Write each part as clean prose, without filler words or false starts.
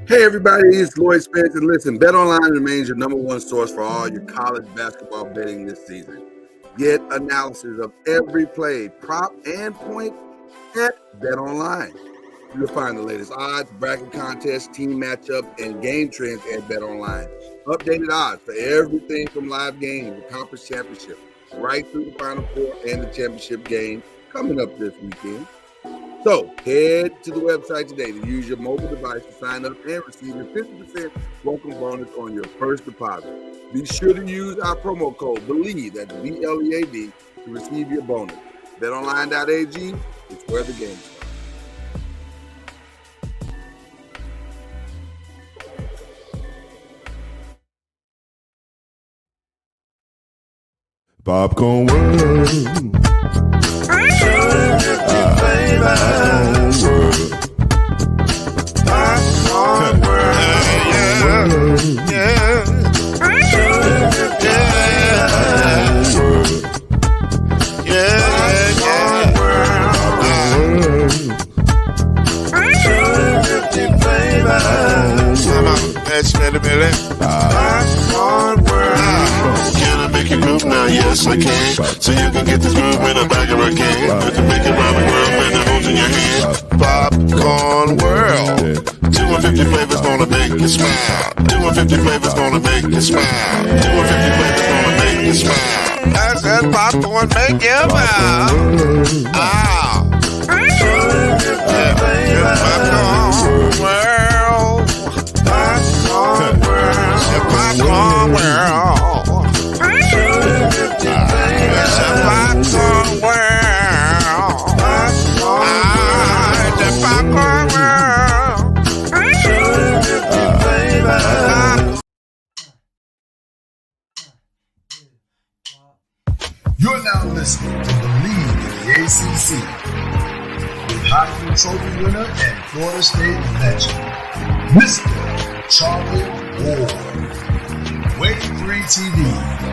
Hey everybody, it's Lloyd Spence, and listen, BetOnline remains your number one source for all your college basketball betting this season. Get analysis of every play, prop, and point at BetOnline. You'll find the latest odds, bracket contests, team matchups, and game trends at BetOnline. Updated odds for everything from live games to conference championship, right through the Final Four and the championship game coming up this weekend. So head to the website today to use your mobile device to sign up and receive a 50% welcome bonus on your first deposit. Be sure to use our promo code BLEAV, that's BLEAV, to receive your bonus. BetOnline.ag is where the game starts. Popcorn World. Popcorn World. Yeah. Can I make you move now? Yes, I can. So you can get this movement up back again. You can make it round the world when the holes in your hand. Popcorn World. 250 flavors gonna make you smile. 250 flavors gonna make you smile. 250 flavors gonna make you smile. I said popcorn make you smile. Ah. Popcorn World. Popcorn World. Popcorn World. It's a popcorn world. It's a popcorn world. You're now listening to BLEAV in the ACC with Heisman Trophy winner and Florida State legend, Mr. Charlie Ward, Wave 3 TV,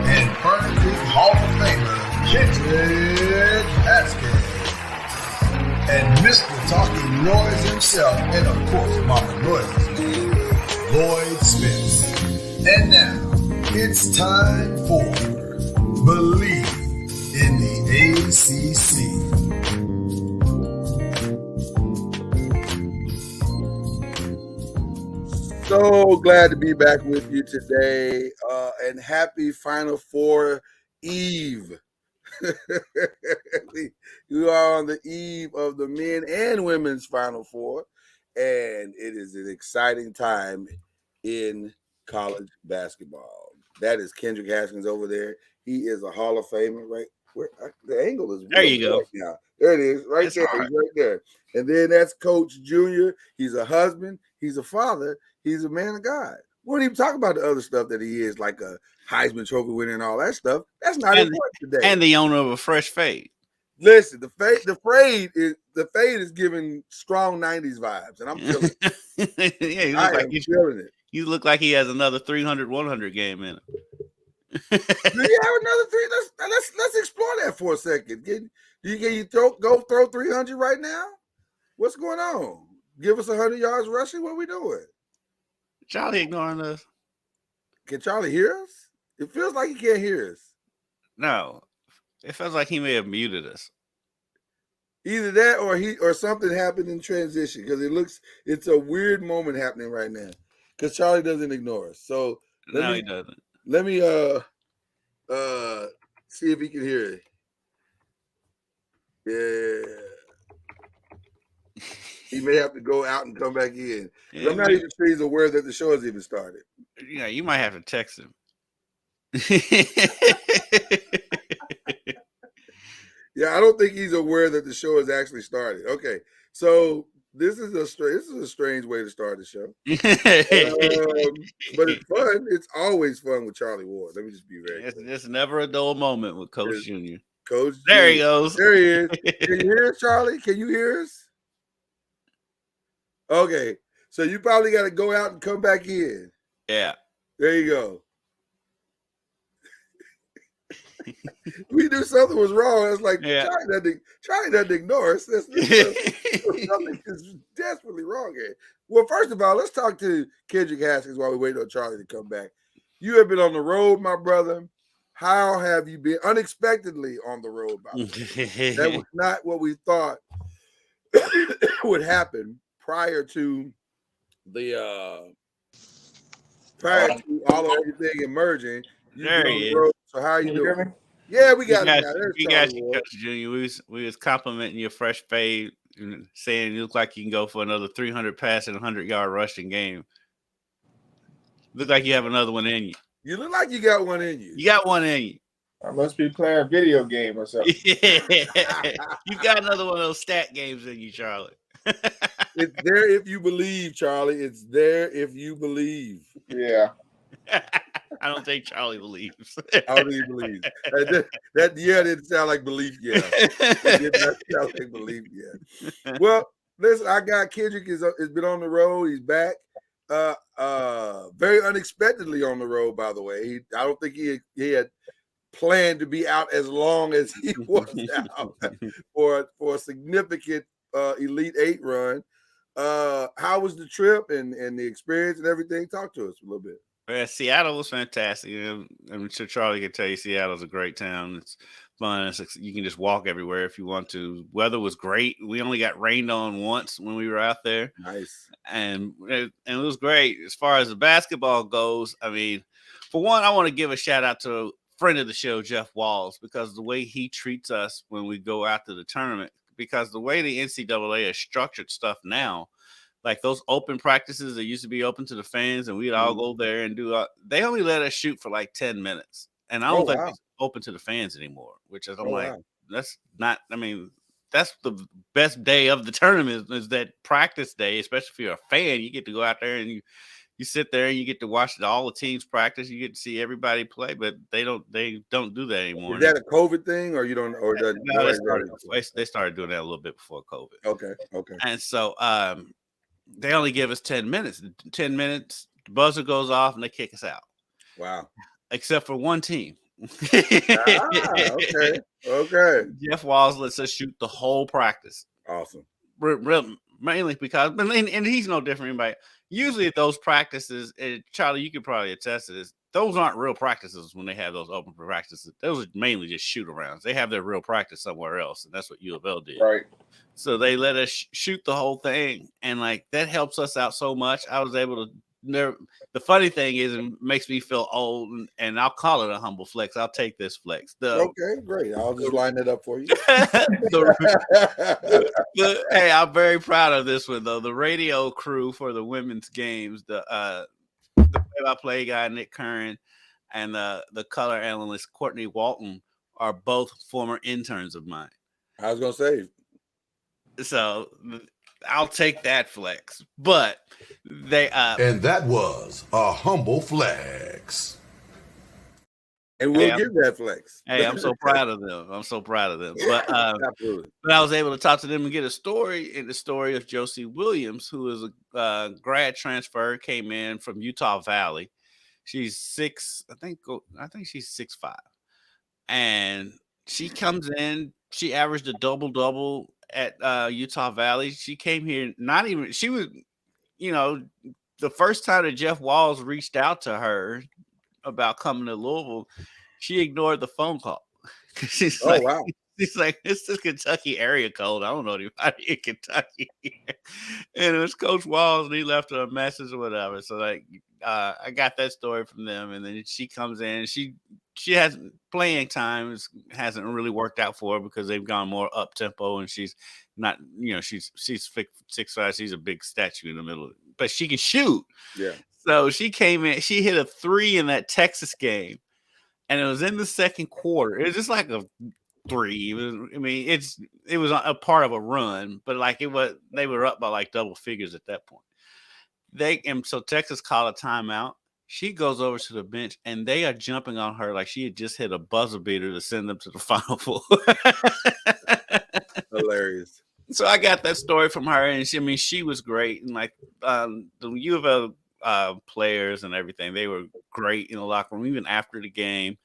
and Furniture Hall of Famer Kendrick Haskins, and Mr. Talking Noise himself, and of course Mama Noise's man, Lloyd Spence. And now, it's time for BLEAV in the ACC. So glad to be back with you today, and happy Final Four Eve. We are on the eve of the men and women's Final Four, and it is an exciting time in college basketball. That is Kendrick Haskins over there. He is a Hall of Famer, right? The angle is there. You go. Right now. There it is, right That's there. hard. He's right there. And then that's Coach Junior. He's a husband. He's a father. He's a man of God. We don't even talk about the other stuff that he is, like a Heisman Trophy winner and all that stuff. That's not important today. And the owner of a fresh fade. Listen, the fade is giving strong '90s vibes, and I'm feeling it. Yeah, feeling it. You look like he has another 300-100 game in it. Do you have another three? Let's explore that for a second. Can you go throw 300 right now? What's going on? Give us 100 yards rushing. What are we doing? Charlie ignoring us. Can Charlie hear us? It feels like he can't hear us. No, it feels like he may have muted us. Either that or something happened in transition, because it's a weird moment happening right now. Because Charlie doesn't ignore us. So he doesn't. Let me see if he can hear it. Yeah. He may have to go out and come back in. Yeah, I'm not even sure he's aware that the show has even started. Yeah, you might have to text him. Yeah, I don't think he's aware that the show has actually started. Okay, so this is a strange way to start the show, but it's fun. It's always fun with Charlie Ward. Let me just be very clear. It's never a dull moment with Coach Junior. Coach, there he goes. There he is. Can you hear us, Charlie? Can you hear us? Okay, so you probably got to go out and come back in. Yeah. There you go. We knew something was wrong. It's like Yeah. Charlie doesn't ignore us. Something is desperately wrong here. Well, first of all, let's talk to Kendrick Haskins while we wait on Charlie to come back. You have been on the road, my brother. How have you been? Unexpectedly on the road, by the way. That was not what we thought would happen prior to the prior to all of everything emerging. There he is. Road, so how are you doing? Yeah, we got him now. We got you, Coach Junior. We was complimenting your fresh fade and saying you look like you can go for another 300 pass and 100-yard rushing game. Look like you have another one in you. You look like you got one in you. You got one in you. I must be playing a video game or something. You got another one of those stat games in you, Charlie. It's there if you believe, Charlie. It's there if you believe. Yeah. I don't think Charlie believes. I don't even believe that. Yeah, didn't sound like belief. Yeah, it did not sound like belief. Yeah. Well, listen, I got Kendrick has been on the road. He's back. Very unexpectedly on the road, by the way. I don't think he had planned to be out as long as he was out for a significant Elite Eight run. How was the trip and the experience and everything? Talk to us a little bit. Yeah, Seattle was fantastic. I'm sure Charlie can tell you Seattle's a great town. It's fun. You can just walk everywhere if you want to. Weather was great. We only got rained on once when we were out there. Nice. And it was great. As far as the basketball goes, I mean, for one, I want to give a shout out to a friend of the show, Jeff Walls, because the way he treats us when we go out to the tournament, because the way the NCAA has structured stuff now, like those open practices that used to be open to the fans and we'd all go there and do they only let us shoot for like 10 minutes. And I don't think it's open to the fans anymore, which is that's not, I mean, that's the best day of the tournament is that practice day, especially if you're a fan. You get to go out there and you sit there and you get to watch all the teams practice. You get to see everybody play, but they don't do that anymore. Is that a COVID thing or you don't, or they started doing that a little bit before COVID. Okay. And so, they only give us 10 minutes. 10 minutes, the buzzer goes off, and they kick us out. Wow. Except for one team. Okay. Jeff Walls lets us shoot the whole practice. Awesome. Mainly because, and he's no different than anybody. Usually at those practices, Charlie, you could probably attest to this, those aren't real practices when they have those open practices. Those are mainly just shoot-arounds. They have their real practice somewhere else, and that's what U of L did. Right. So they let us shoot the whole thing, and like that helps us out so much. I was able to. The funny thing is, it makes me feel old, and I'll call it a humble flex. I'll take this flex. Okay, great. I'll just line it up for you. Hey, I'm very proud of this one though. The radio crew for the women's games, the play-by-play guy Nick Curran and the color analyst Courtney Walton are both former interns of mine. I was gonna say. So I'll take that flex, but they and that was a humble flex. And we'll give that flex. Hey, I'm so proud of them. But absolutely. But I was able to talk to them and get a story in the story of Josie Williams, who is a grad transfer, came in from Utah Valley. She's 6, I think she's 6'5", and she comes in. She averaged a double at Utah Valley. She came here she was, the first time that Jeff Walls reached out to her about coming to Louisville, she ignored the phone call. She's wow. She's like, it's this Kentucky area code. I don't know anybody in Kentucky. And it was Coach Walls, and he left her a message or whatever. So I got that story from them, and then she comes in. She has playing time hasn't really worked out for her because they've gone more up tempo, and she's not, she's 6'5". She's a big statue in the middle, but she can shoot. Yeah. So she came in. She hit a 3 in that Texas game, and it was in the second quarter. It was just like a 3. It was a part of a run, but they were up by like double figures at that point. So Texas called a timeout. She goes over to the bench, and they are jumping on her like she had just hit a buzzer beater to send them to the Final Four. Hilarious. So I got that story from her, and she was great, and the U of L players and everything, they were great in the locker room, even after the game.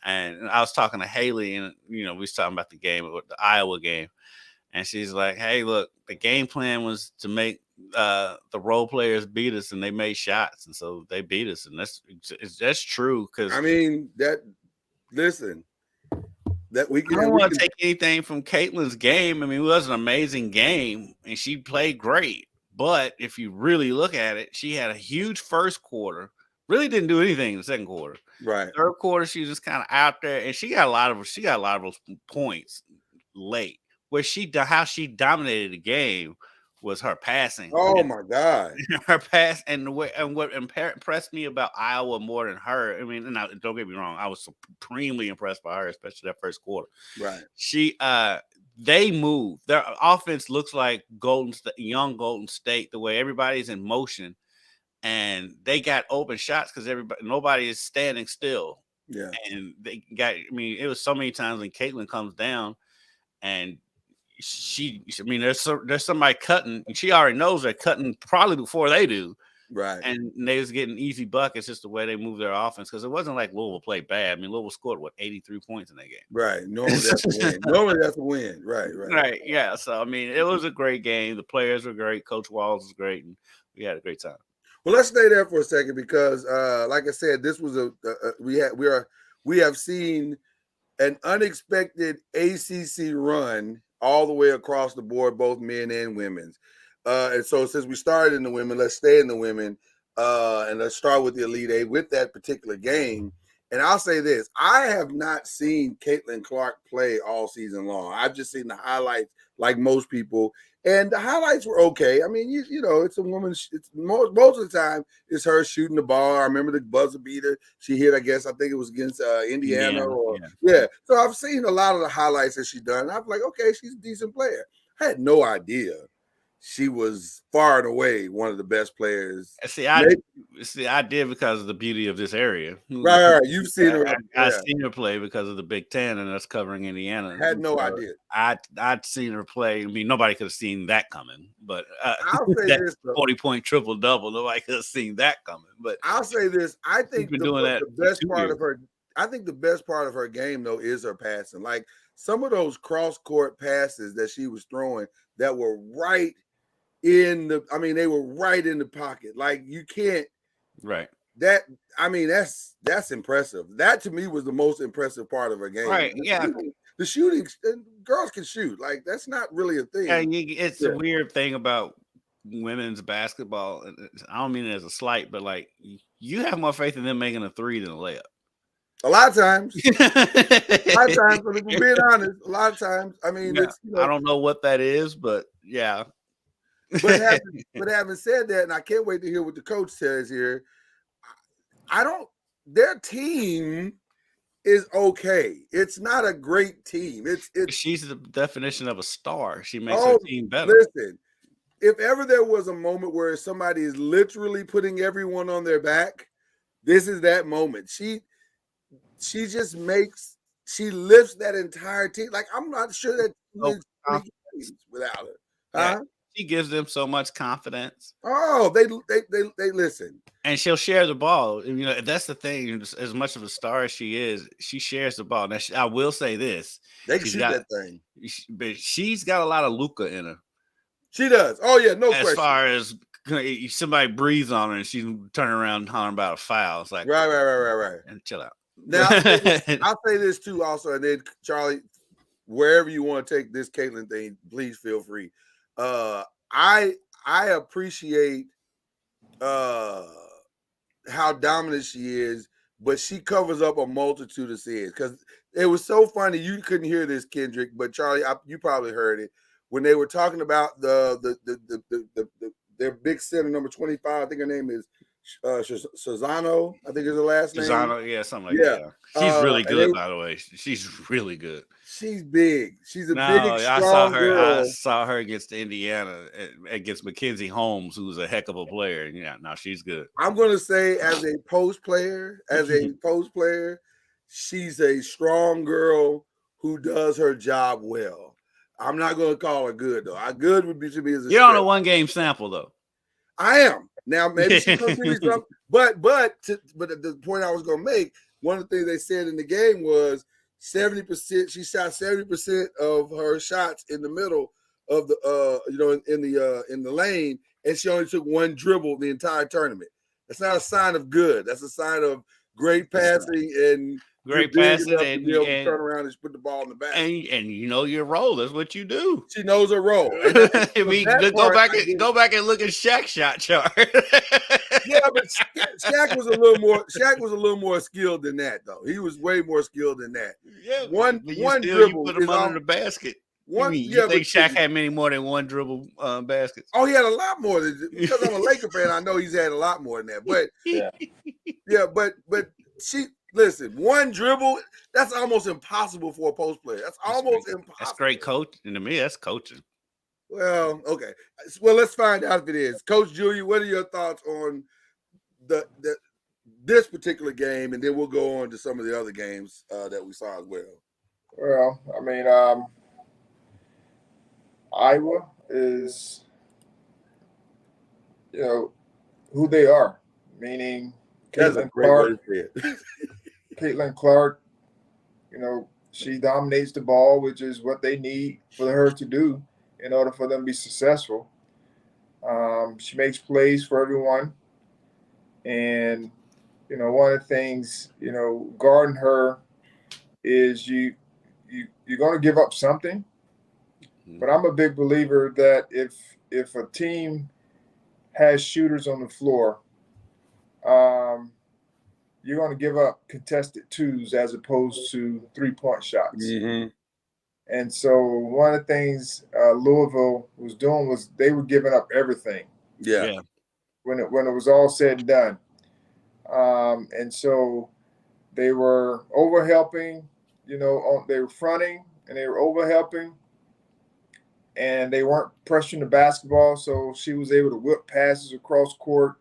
And I was talking to Haley, and we was talking about the Iowa game, and she's like, "Hey, look, the game plan was to make the role players beat us, and they made shots, and so they beat us, and that's true." Because I mean listen, that we can. I don't want to take anything from Caitlin's game. I mean, it was an amazing game, and she played great. But if you really look at it, she had a huge first quarter. Really didn't do anything in the second quarter. Right. Third quarter, she was just kind of out there, and she got a lot of those points late. Where how she dominated the game was her passing. Oh my God, her pass and what impressed me about Iowa more than her. I mean, don't get me wrong, I was supremely impressed by her, especially that first quarter. Right. They move. Their offense looks like young Golden State, the way everybody's in motion. And they got open shots because nobody is standing still. Yeah. And it was so many times when Caitlin comes down and there's somebody cutting, and she already knows they're cutting probably before they do. Right. And they was getting easy buckets just the way they move their offense, because it wasn't like Louisville played bad. I mean, Louisville scored 83 points in that game. Right. Normally that's a win. Right. Yeah. So I mean, it was a great game. The players were great. Coach Walls was great, and we had a great time. Well, let's stay there for a second because, like I said, this was we have seen an unexpected ACC run all the way across the board, both men and women's. And so, since we started in the women, let's stay in the women, and let's start with the Elite Eight with that particular game. And I'll say this: I have not seen Caitlin Clark play all season long. I've just seen the highlights, like most people. And the highlights were okay. I mean, you know, it's a woman. It's most of the time it's her shooting the ball. I remember the buzzer beater she hit. I think it was against Indiana. Yeah. So I've seen a lot of the highlights that she's done. I'm like, okay, she's a decent player. I had no idea she was far and away one of the best players. I did because of the beauty of this area. Right. You've seen her. I've seen her play because of the Big Ten, and that's covering Indiana. Had no idea. I'd seen her play. I mean, nobody could have seen that coming. But I'll say this: 40-point triple-double. Nobody could have seen that coming. But I'll say this: I think the best part of her. I think the best part of her game, though, is her passing. Like some of those cross-court passes that she was throwing that were right they were right in the pocket. Like you can't. Right. That's impressive. That to me was the most impressive part of her game. Right. The shooting, girls can shoot. Like that's not really a thing. It's a weird thing about women's basketball. I don't mean it as a slight, but like you have more faith in them making a three than a layup. A lot of times. If we're being honest, a lot of times. I mean, I don't know what that is, but yeah. But having said that, and I can't wait to hear what the coach says here. Their team is okay. It's not a great team. She's the definition of a star. She makes her team better. Listen, if ever there was a moment where somebody is literally putting everyone on their back, this is that moment. She lifts that entire team. Like I'm not sure that without her. Huh? She gives them so much confidence. Oh, they listen. And she'll share the ball. You know, that's the thing. As much of a star as she is, she shares the ball. Now, I will say this. They can shoot that thing. But she's got a lot of Luka in her. She does. Oh, yeah, no question. As far as somebody breathes on her and she's turning around hollering about a foul. It's like, right. And chill out. Now, I'll say this too also. And then, Charlie, wherever you want to take this Caitlin thing, please feel free. I appreciate how dominant she is, but she covers up a multitude of sins. Because it was so funny. You couldn't hear this, Kendrick, but Charlie, you probably heard it when they were talking about their big center, number 25. I think her name is Sozano. I think is her last name. Sozano, yeah, something like that. She's really good, by the way. She's really good. She's big. She's a big, strong girl. I saw her against Indiana, against Mackenzie Holmes, who's a heck of a player. Yeah, no, she's good. I'm going to say as a post player, she's a strong girl who does her job well. I'm not going to call her good, though. Good would be to me as a You're on a one-game sample, though. I am. Now, maybe she's going to give me something. But the point I was going to make, one of the things they said in the game was 70%. She shot 70% of her shots in the middle of the in the lane, and she only took one dribble the entire tournament. That's not a sign of good. That's a sign of great passing and Great you're big passing enough to be able to and turn around and put the ball in the basket. and you know your role. That's what you do. She knows her role. And I mean, go back and look at Shaq's shot chart. Yeah, but Shaq was a little more. Shaq was a little more skilled than that, though. He was way more skilled than that. Yeah, one dribble. You put him under the basket. You think Shaq had many more than one dribble baskets? Oh, he had a lot more than because I'm a Laker fan. I know he's had a lot more than that. But but she listen. One dribble. That's almost impossible for a post player. That's almost impossible. That's great coaching. And to me, that's coaching. Well, okay. Well, let's find out if it is. Coach Julia, what are your thoughts on this particular game, and then we'll go on to some of the other games that we saw as well. Well, I mean, Iowa is, who they are, meaning Caitlin Clark. Caitlin Clark, she dominates the ball, which is what they need for her to do in order for them to be successful. She makes plays for everyone. And, one of the things, guarding her is you're going to give up something. But I'm a big believer that if a team has shooters on the floor, you're going to give up contested twos as opposed to 3-point shots. Mm-hmm. And so one of the things Louisville was doing was they were giving up everything. Yeah. When it was all said and done. And so they were overhelping, they were fronting and they were overhelping. And they weren't pressuring the basketball, so she was able to whip passes across court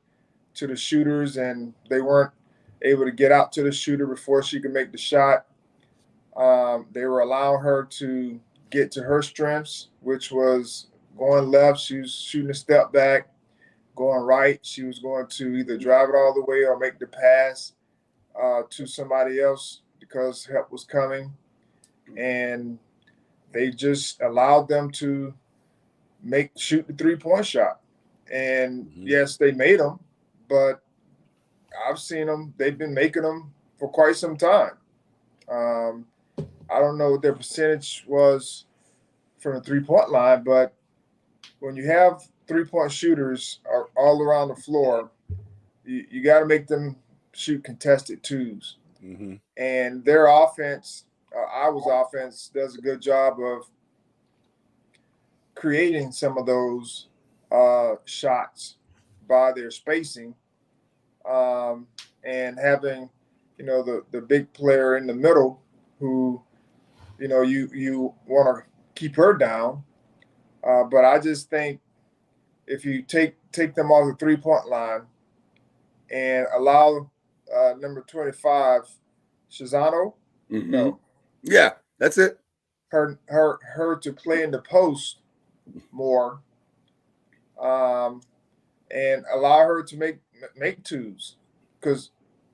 to the shooters, and they weren't able to get out to the shooter before she could make the shot. They were allowing her to get to her strengths, which was going left. She was shooting a step back. Going right, she was going to either drive it all the way or make the pass to somebody else because help was coming. And they just allowed them to shoot the 3-point shot. And yes, they made them, but I've seen them. They've been making them for quite some time. I don't know what their percentage was from the 3-point line, but when you have 3-point shooters all around the floor, you got to make them shoot contested twos. Mm-hmm. And their offense, Iowa's offense, does a good job of creating some of those shots by their spacing and having, the big player in the middle who, you want to keep her down. But I just think if you take them off the 3-point line and allow number 25, Shizano, yeah, that's it. Her to play in the post more, and allow her to make twos, because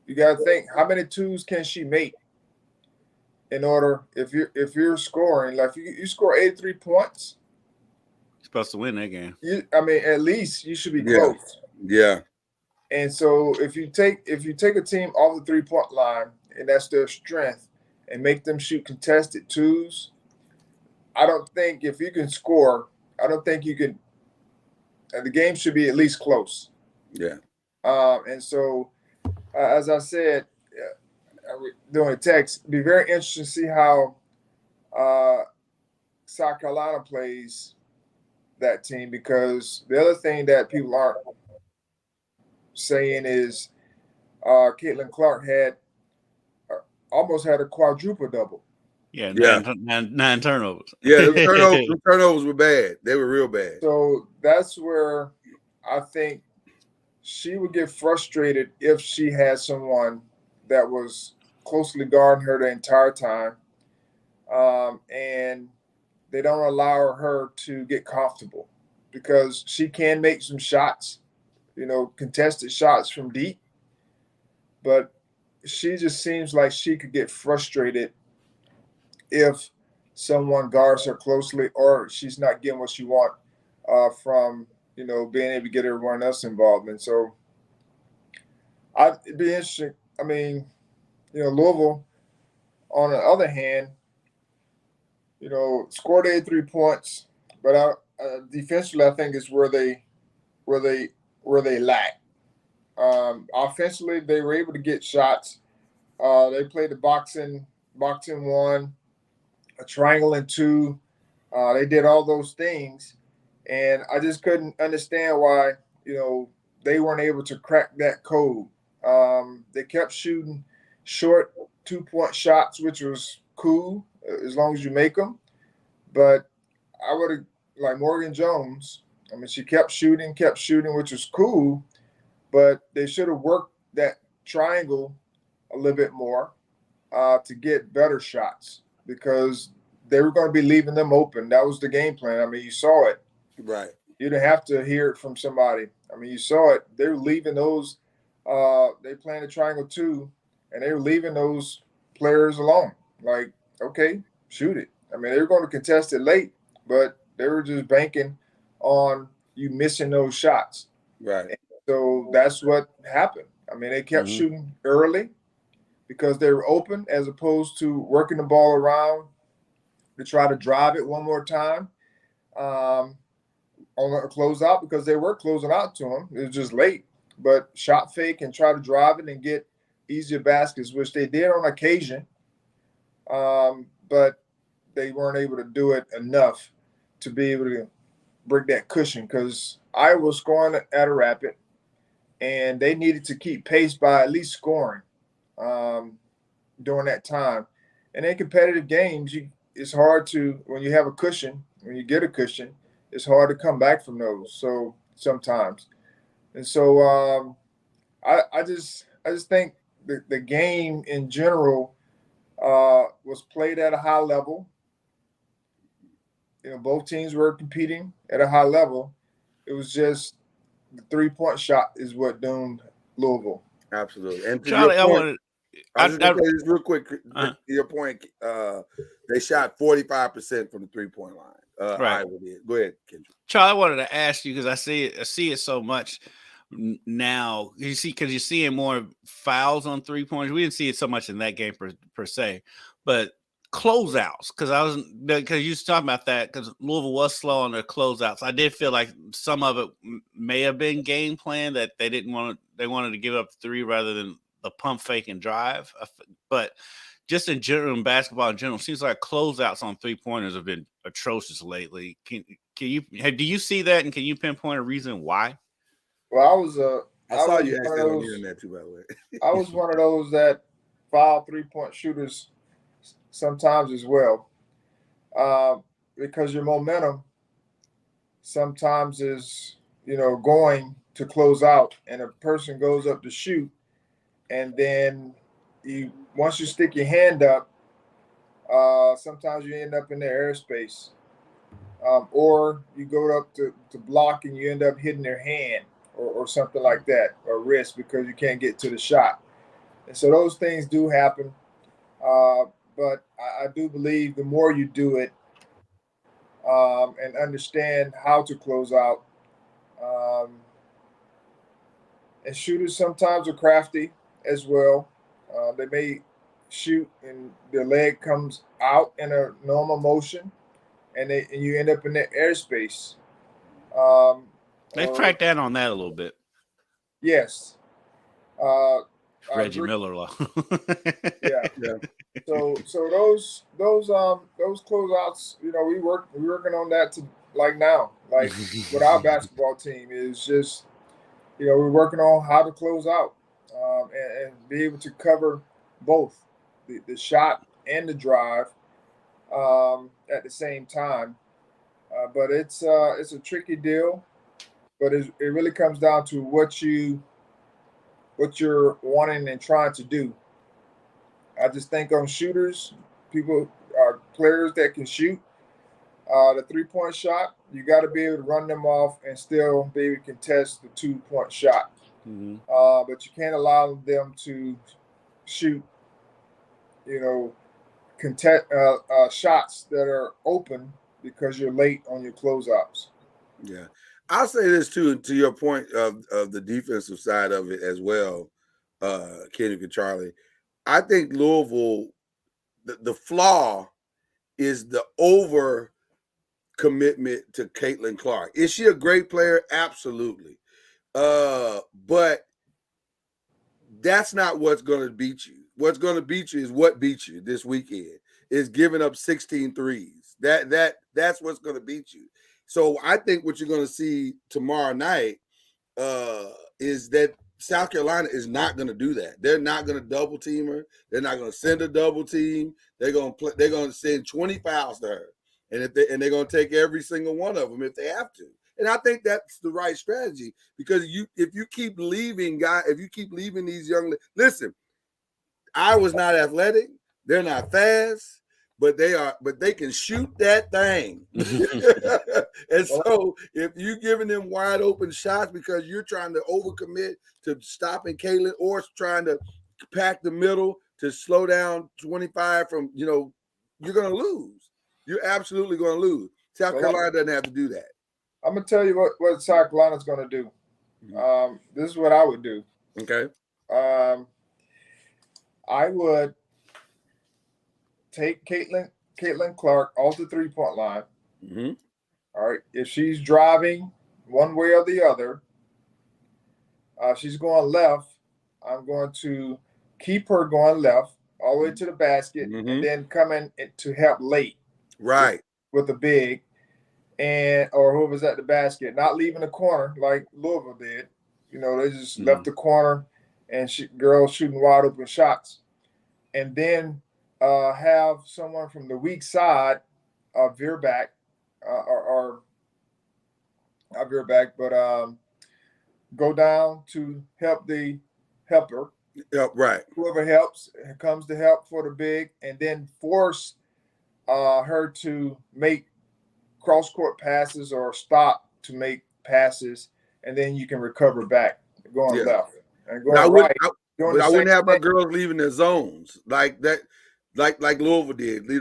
you got to think how many twos can she make in order if you're scoring, like you score 83 points. Supposed to win that game. At least you should be close. Yeah. And so if you take a team off the 3-point line and that's their strength and make them shoot contested twos, I don't think if you can score, I don't think you can. The game should be at least close. Yeah. And so, as I said, doing a text, it'd be very interesting to see how South Carolina plays that team, because the other thing that people aren't saying is Caitlin Clark almost had a quadruple double. Yeah, nine turnovers. Yeah, the turnovers were bad. They were real bad. So that's where I think she would get frustrated if she had someone that was closely guarding her the entire time, and they don't allow her to get comfortable, because she can make some shots, contested shots from deep, but she just seems like she could get frustrated if someone guards her closely or she's not getting what she wants from being able to get everyone else involved. And so it'd be interesting. I mean, Louisville, on the other hand, scored 83 points, but defensively, I think is where they lack. Offensively, they were able to get shots. They played the boxing one, a triangle and two. They did all those things, and I just couldn't understand why they weren't able to crack that code. They kept shooting short 2-point shots, which was cool as long as you make them. But I would have, like Morgan Jones, I mean, she kept shooting, which was cool, but they should have worked that triangle a little bit more to get better shots because they were going to be leaving them open. That was the game plan. I mean, you saw it. Right. You didn't have to hear it from somebody. I mean, you saw it. They were leaving those they playing the triangle too, and they were leaving those players alone. Like, okay, shoot it. I mean, they were going to contest it late, but they were just banking on you missing those shots. Right. And so that's what happened. I mean, they kept shooting early because they were open as opposed to working the ball around to try to drive it one more time on a closeout because they were closing out to them. It was just late. But shot fake and try to drive it and get easier baskets, which they did on occasion. But they weren't able to do it enough to be able to break that cushion because Iowa was scoring at a rapid, and they needed to keep pace by at least scoring during that time. And in competitive games, it's hard to, when you have a cushion, when you get a cushion, it's hard to come back from those. So sometimes. And so I just think the game in general was played at a high level. Both teams were competing at a high level. It was just the 3-point shot is what doomed Louisville. Absolutely. And to Charlie, your point, I was just going to say this real quick. To your point, they shot 45% from the 3-point line. Right. Iowa did. Go ahead, Kendra. Charlie, I wanted to ask you because I see it so much now. Because you're seeing more fouls on 3-pointers. We didn't see it so much in that game per se, but closeouts. Because you was talking about that because Louisville was slow on their closeouts. I did feel like some of it may have been game plan that they didn't want. They wanted to give up 3 rather than the pump fake and drive. But just in general, in basketball in general, seems like closeouts on 3-pointers have been atrocious lately. Do you see that, and can you pinpoint a reason why? Well, I saw you ask that on the internet too, by the way. I was one of those that foul 3-point shooters sometimes as well, because your momentum sometimes is going to close out, and a person goes up to shoot, and then once you stick your hand up, sometimes you end up in their airspace, or you go up to block and you end up hitting their hand or something like that, or wrist, because you can't get to the shot. And so those things do happen, but I do believe the more you do it and understand how to close out, and shooters sometimes are crafty as well. They may shoot and their leg comes out in a normal motion, and you end up in their airspace. They've cracked down on that a little bit. Yes. Reggie Miller law. Yeah. So those closeouts, we're working on that now. Like with our basketball team is just, we're working on how to close out and be able to cover both the shot and the drive at the same time. But it's a tricky deal. But it really comes down to what you're wanting and trying to do. I just think on shooters, players that can shoot the 3-point shot, you got to be able to run them off and still be able to contest the 2-point shot. But you can't allow them to shoot, shots that are open because you're late on your closeouts. Yeah. I'll say this too, to your point of the defensive side of it as well, Kendrick and Charlie. I think Louisville, the flaw is the over commitment to Caitlin Clark. Is she a great player? Absolutely. But that's not what's going to beat you. What's going to beat you is what beat you this weekend is giving up 16 threes. That's what's going to beat you. So I think what you're going to see tomorrow night is that South Carolina is not going to do that. They're not going to double team her. They're not going to send a double team. They're going to send 20 fouls to her, and they're going to take every single one of them if they have to. And I think that's the right strategy because if you keep leaving these young, listen, Iowa's not athletic. They're not fast, but they can shoot that thing. And so if you're giving them wide open shots because you're trying to overcommit to stopping Caitlin or trying to pack the middle to slow down 25 from, you're going to lose. You're absolutely going to lose. South Carolina doesn't have to do that. I'm going to tell you what South Carolina's going to do. This is what I would do. Okay. I would take Caitlin Clark off the 3-point line. Mm-hmm. All right. If she's driving one way or the other, she's going left. I'm going to keep her going left all the way to the basket and then come in to help late. Right. With the big or whoever's at the basket, not leaving the corner like Louisville did. They just left the corner and girls shooting wide open shots. And then have someone from the weak side veer back or not veer back, but go down to help the helper. Yep, right. Whoever helps comes to help for the big, and then force her to make cross-court passes or stop to make passes, and then you can recover back going left and going right. I wouldn't have my girls leaving their zones like that, like Louisville did. They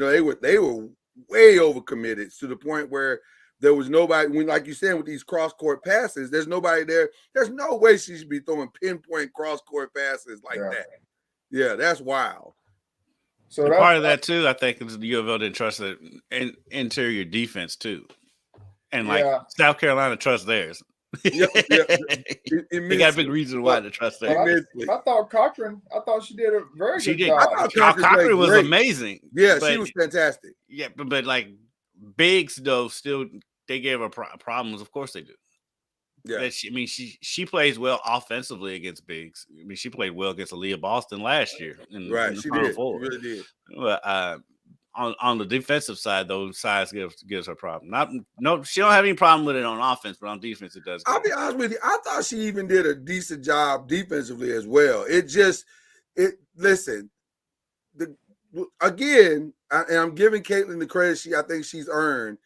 were way overcommitted to the point where there was nobody. When, like you said, with these cross-court passes, there's nobody there. There's no way she should be throwing pinpoint cross-court passes like that. Yeah, that's wild. So part of that too, I think, is the U of L didn't trust the interior defense too, and South Carolina trusts theirs. They got a big reason why to trust theirs. I thought she did a very good job. I thought Cochran was amazing. Yeah, she was fantastic. Yeah, but like bigs though, still they gave her problems. Of course they do. Yeah, she plays well offensively against bigs. She played well against Aaliyah Boston last year. In the Final Four. She really did. But on the defensive side, though, size gives her problem. She don't have any problem with it on offense, but on defense it does. I'll be honest with you. I thought she even did a decent job defensively as well. Again, and I'm giving Caitlin the credit I think she's earned.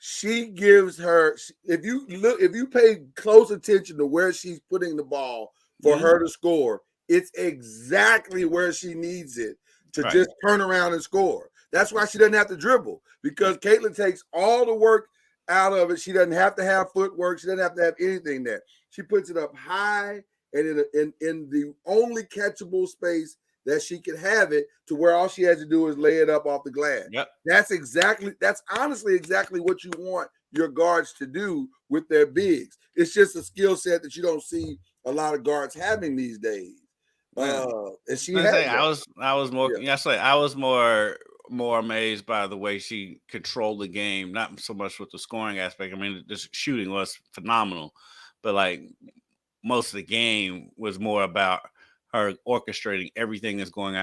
She gives her, if you pay close attention to where she's putting the ball for her to score, it's exactly where she needs it to just turn around and score. That's why she doesn't have to dribble, because Caitlin takes all the work out of it. She doesn't have to have footwork. She doesn't have to have anything there. She puts it up high and in the only catchable space that she can have it, to where all she has to do is lay it up off the glass. Yep. That's honestly exactly what you want your guards to do with their bigs. It's just a skill set that you don't see a lot of guards having these days. And she I was more amazed by the way she controlled the game, not so much with the scoring aspect. I mean, the shooting was phenomenal, but like most of the game was more about her orchestrating everything that's going on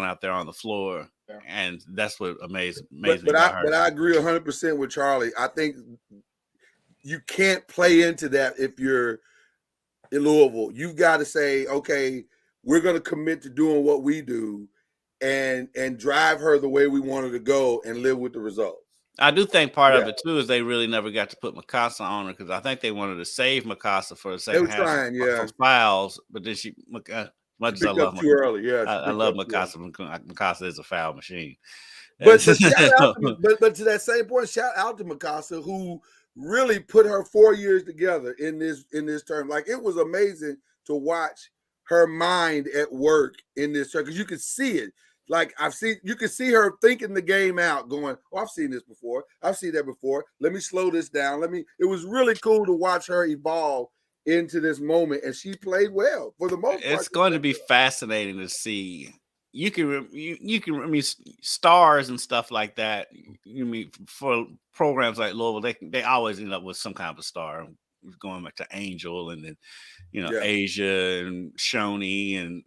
out there on the floor, and that's what amazed me. But I agree 100% with Charlie. I think you can't play into that if you're in Louisville. You've got to say, okay, we're going to commit to doing what we do, and drive her the way we want her to go, and live with the results. I do think part of it too is they really never got to put Mikasa on her, because I think they wanted to save Mikasa for the second half for fouls, but then Much as I picked love up too early. Yeah, she I picked love up too early. Mikasa. Mikasa is a foul machine. But shout out to, but to that same point, shout out to Mikasa, who really put her 4 years together in this term. Like, it was amazing to watch her mind at work in this term, because you could see it. Like, you could see her thinking the game out, going, "Oh, I've seen this before. I've seen that before. Let me slow this down. It was really cool to watch her evolve into this moment, and she played well for the most part. It's going to be fascinating to see. You can I mean, stars and stuff like that. You mean, for programs like Louisville, they always end up with some kind of a star, going back to Angel, and then Asia and Shoni and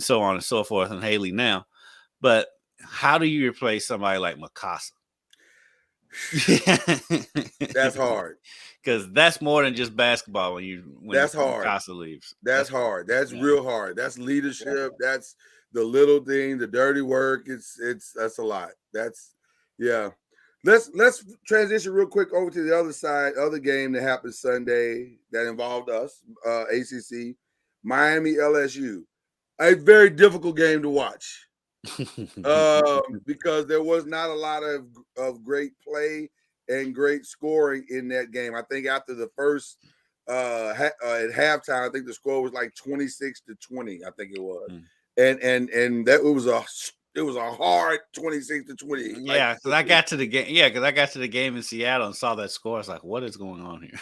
so on and so forth, and Haley now. But how do you replace somebody like Mikasa? That's hard. Because that's more than just basketball when that's hard. Mikasa leaves. That's hard. That's real hard. That's leadership. That's the little thing, the dirty work. That's a lot. Let's transition real quick over to the other game that happened Sunday that involved us, ACC, Miami LSU. A very difficult game to watch because there was not a lot of great play and great scoring in that game. I think after the first at halftime, I think the score was like 26-20. I think it was, and that it was a hard 26-20. Yeah, because I got to the game. Yeah, because I got to the game in Seattle and saw that score. I was like, "What is going on here?"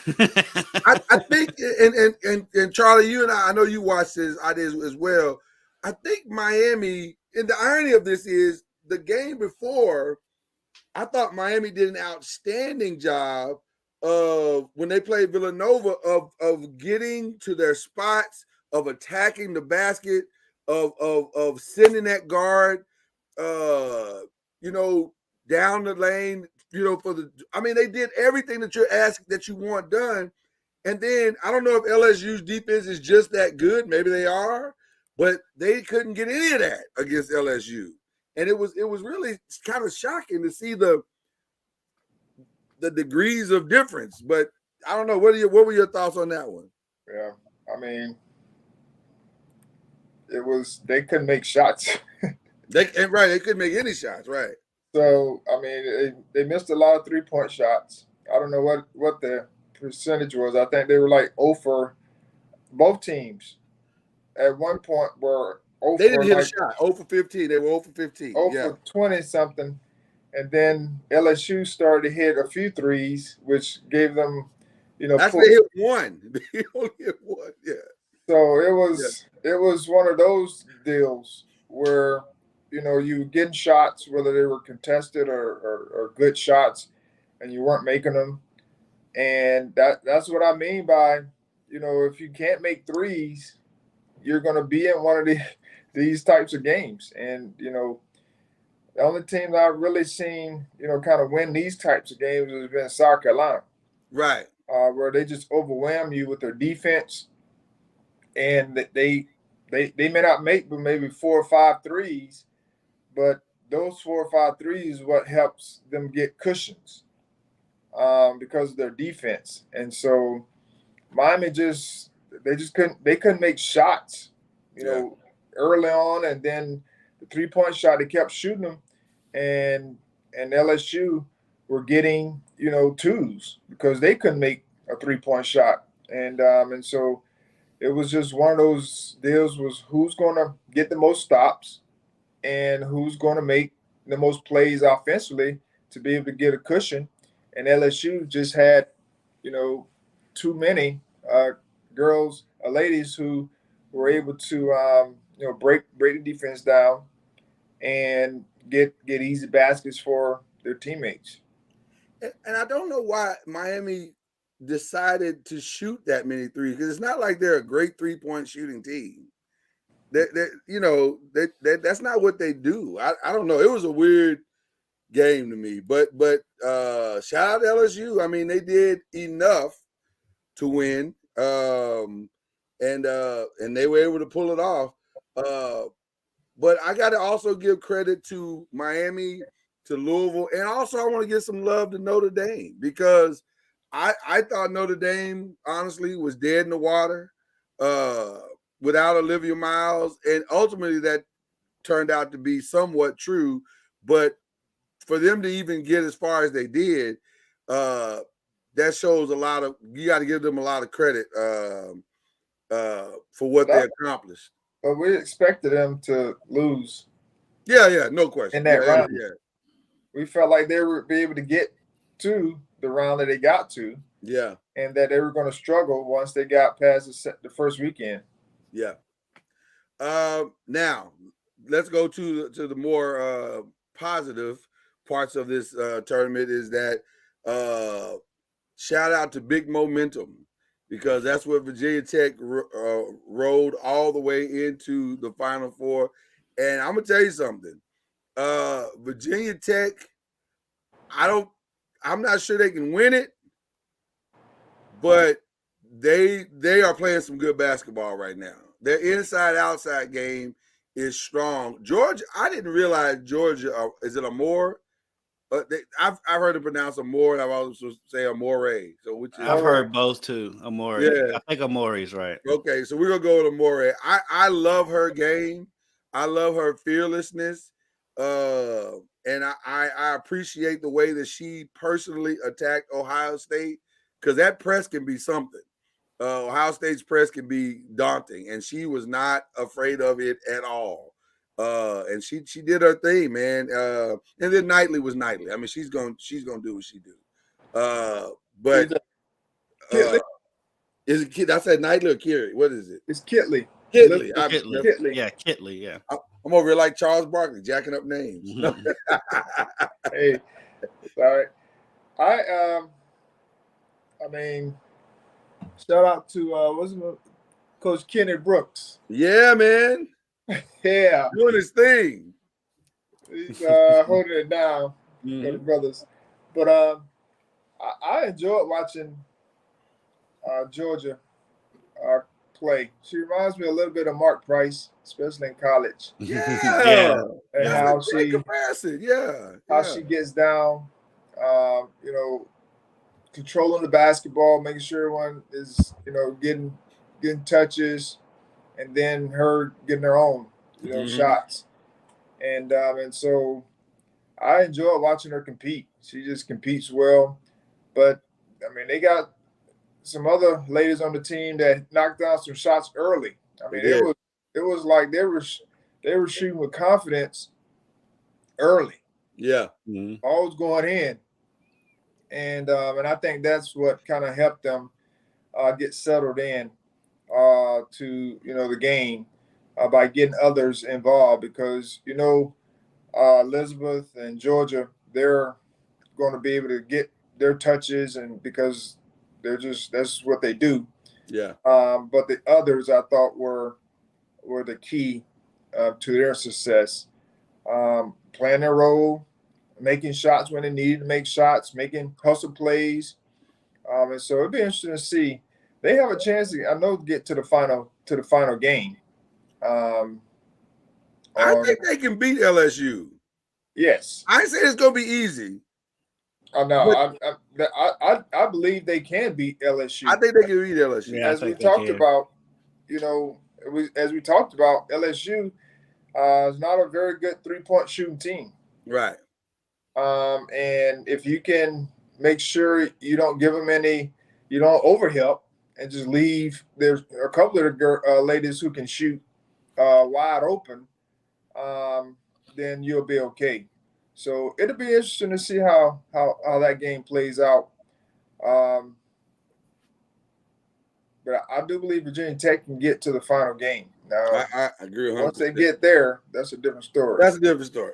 I think, and Charlie, you and I know you watched this. I did as well. I think Miami. And the irony of this is the game before, I thought Miami did an outstanding job of, when they played Villanova, of getting to their spots, of attacking the basket, of sending that guard, down the lane, they did everything that you're asking, that you want done. And then I don't know if LSU's defense is just that good. Maybe they are. But they couldn't get any of that against LSU, and it was really kind of shocking to see the degrees of difference. But I don't know. What were your thoughts on that one? Yeah, I mean, they couldn't make shots. They couldn't make any shots, right? So I mean, they missed a lot of 3-point shots. I don't know what the percentage was. I think they were like 0 for both teams. At one point were 0 they didn't hit a shot. 0 for 15. They were 0 for 15. 0 for 20 something. And then LSU started to hit a few threes, which gave them, actually they hit one. They only hit one. Yeah. So it was one of those deals where, you getting shots, whether they were contested or good shots, and you weren't making them. And that's what I mean by, if you can't make threes, you're going to be in one of these types of games. And, the only team that I've really seen, kind of win these types of games has been South Carolina. Right. Where they just overwhelm you with their defense. And they may not make but maybe 4 or 5 threes, but those 4 or 5 threes is what helps them get cushions because of their defense. And so Miami they couldn't make shots, early on, and then the 3-point shot, they kept shooting them, and LSU were getting, twos because they couldn't make a 3-point shot. And so it was just one of those deals, was who's going to get the most stops and who's going to make the most plays offensively to be able to get a cushion. And LSU just had, too many ladies who were able to, break the defense down and get easy baskets for their teammates. And I don't know why Miami decided to shoot that many threes, because it's not like they're a great 3-point shooting team. That's not what they do. I don't know. It was a weird game to me, but shout out to LSU. I mean, they did enough to win, and they were able to pull it off. But I got to also give credit to Miami, to Louisville, and also I want to give some love to Notre Dame, because I thought Notre Dame honestly was dead in the water. without Olivia Miles, and ultimately that turned out to be somewhat true. But for them to even get as far as they did, that shows a lot of. You got to give them a lot of credit for what they accomplished. But we expected them to lose. Yeah, no question. In that round, yeah. We felt like they would be able to get to the round that they got to. Yeah. And that they were going to struggle once they got past the first weekend. Yeah. Now let's go to the more positive parts of this tournament. Is that shout out to Big Momentum, because that's what Virginia Tech rode all the way into the Final Four. And I'm gonna tell you something. Virginia Tech, I'm not sure they can win it, but they are playing some good basketball right now. Their inside-outside game is strong. Georgia, I didn't realize Georgia, is it Amore? I've heard it pronounced Amore, and I've also say Amore. So I've heard both too. Amore. Yeah. I think Amore's right. Okay, so we're gonna go with Amore. I love her game. I love her fearlessness. And I appreciate the way that she personally attacked Ohio State, because that press can be something. Ohio State's press can be daunting, and she was not afraid of it at all. And she did her thing, man. And then Knightley was Knightley. I mean, she's gonna do what she do. But is it Kid? I said Knightley or Kiri? What is it? It's Kitley. Kitley. Kitley. Yeah, Kitley. Yeah. I'm over here like Charles Barkley, jacking up names. Mm-hmm. Hey, sorry. I mean, shout out to Coach Kenny Brooks. Yeah, man. Yeah, doing his thing. He's holding it down for the brothers. But I enjoyed watching Georgia play. She reminds me a little bit of Mark Price, especially in college. Yeah. And how she comparison. how she gets down, controlling the basketball, making sure everyone is, getting touches, and then her getting her own, shots. And so I enjoy watching her compete. She just competes well. But I mean, they got some other ladies on the team that knocked down some shots early. I mean, it was like they were shooting with confidence early. Yeah. All was going in. And I think that's what kind of helped them get settled in to the game by getting others involved, because Elizabeth and Georgia, they're going to be able to get their touches, and because that's what they do. Yeah. But the others, I thought, were the key to their success, playing their role, making shots when they needed to make shots, making hustle plays. And so it'd be interesting to see. They have a chance to, I know, get to the final game. I think they can beat LSU. Yes. I ain't saying it's gonna be easy. No, I believe they can beat LSU. I think they can beat LSU. Yeah, as we talked about, as we talked about, LSU is not a very good 3-point shooting team. Right. And if you can make sure you don't give them you don't overhelp and just leave. There's a couple of the ladies who can shoot wide open. Then you'll be okay. So it'll be interesting to see how that game plays out. But I do believe Virginia Tech can get to the final game. Now, I agree 100%. Once they get there, that's a different story. That's a different story.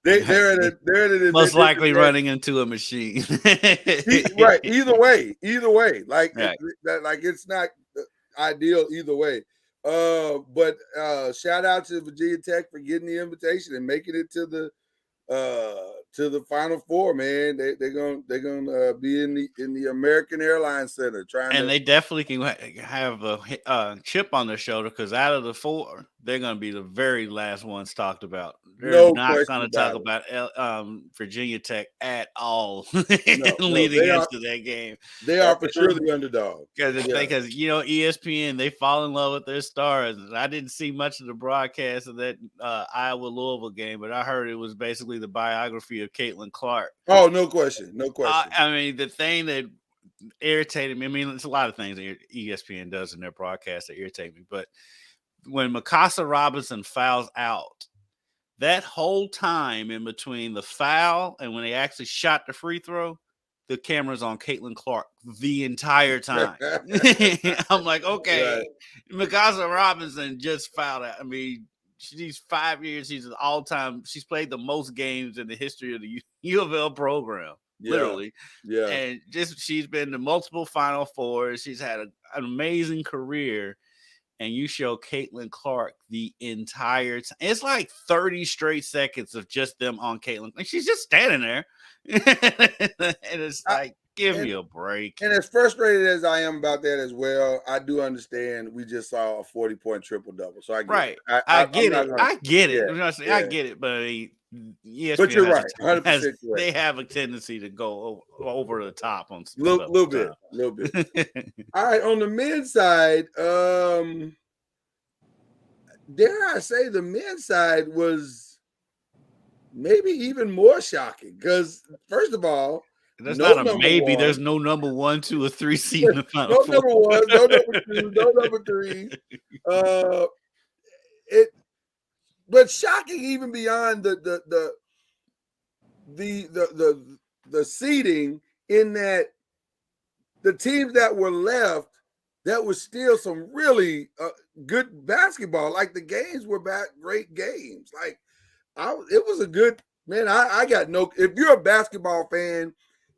They're most likely running into a machine. Right. Either way. Like, it's not ideal either way. But shout out to Virginia Tech for getting the invitation and making it to the to the Final Four, man. They're gonna be in the American Airlines Center trying And to. they definitely can have a chip on their shoulder because out of the four, they're going to be the very last ones talked about. They're No not going question to talk about it. about Virginia Tech at all No, leading into that game. they are for sure the underdog. Because Yeah. ESPN, they fall in love with their stars. I didn't see much of the broadcast of that Iowa Louisville game, but I heard it was basically the biography of Caitlin Clark. Oh, no question, no question. I mean, the thing that irritated me. I mean, it's a lot of things that ESPN does in their broadcast that irritate me. But when Mikasa Robinson fouls out, that whole time in between the foul and when they actually shot the free throw, the camera's on Caitlin Clark the entire time. I'm like, okay, Right. Mikasa Robinson just fouled out. I mean, she's 5 years. She's an all-time. She's played the most games in the history of the U of L program, literally. Yeah. And she's been to multiple Final Fours. She's had an amazing career. And you show Caitlin Clark the entire time. It's like 30 straight seconds of just them on Caitlin. And she's just standing there. And it's like, give me a break. And as frustrated as I am about that as well, I do understand we just saw a 40-point triple-double. So I get it. I get it. I get it. Yeah. I get it. But I mean, ESPN but you're right. 100% correct. They have a tendency to go over the top on little bit. All right, on the men's side, dare I say the men's side was maybe even more shocking because, first of all, there's not a maybe. There's no number 1, 2, or 3 seed in the Final no Four. Number 1, no number 2, no number 3. But shocking even beyond the seeding, in that the teams that were left, that was still some really good basketball. Like the games were great games. Like it was a good, man. I got no. If you're a basketball fan,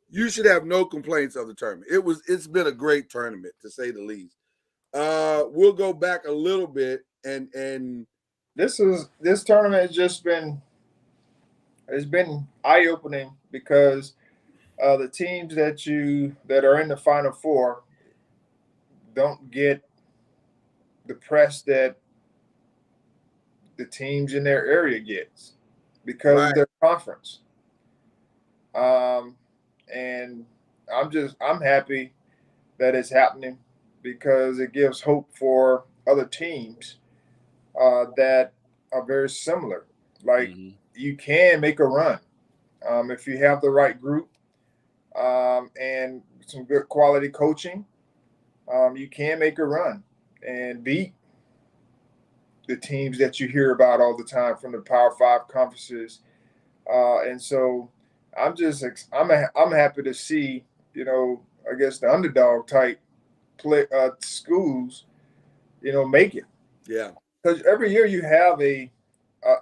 you should have no complaints of the tournament. It's been a great tournament, to say the least. We'll go back a little bit, and this tournament has just been eye-opening because the teams that are in the Final Four don't get the press that the teams in their area gets because of their conference. And I'm happy that it's happening because it gives hope for other teams that are very similar. Like you can make a run if you have the right group and some good quality coaching. You can make a run and beat the teams that you hear about all the time from the Power 5 conferences. And so I'm happy to see, I guess the underdog type schools, make it. Yeah. Because every year you have a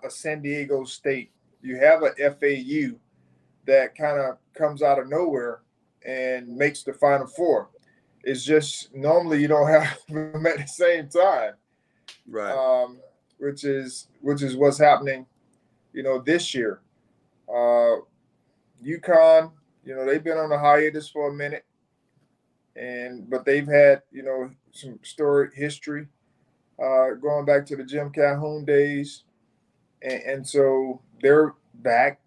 San Diego State, you have a FAU that kind of comes out of nowhere and makes the Final Four. It's just normally you don't have them at the same time, right? Which is what's happening, this year. UConn, they've been on a hiatus for a minute, but they've had some storied history going back to the Jim Calhoun days, and so they're back.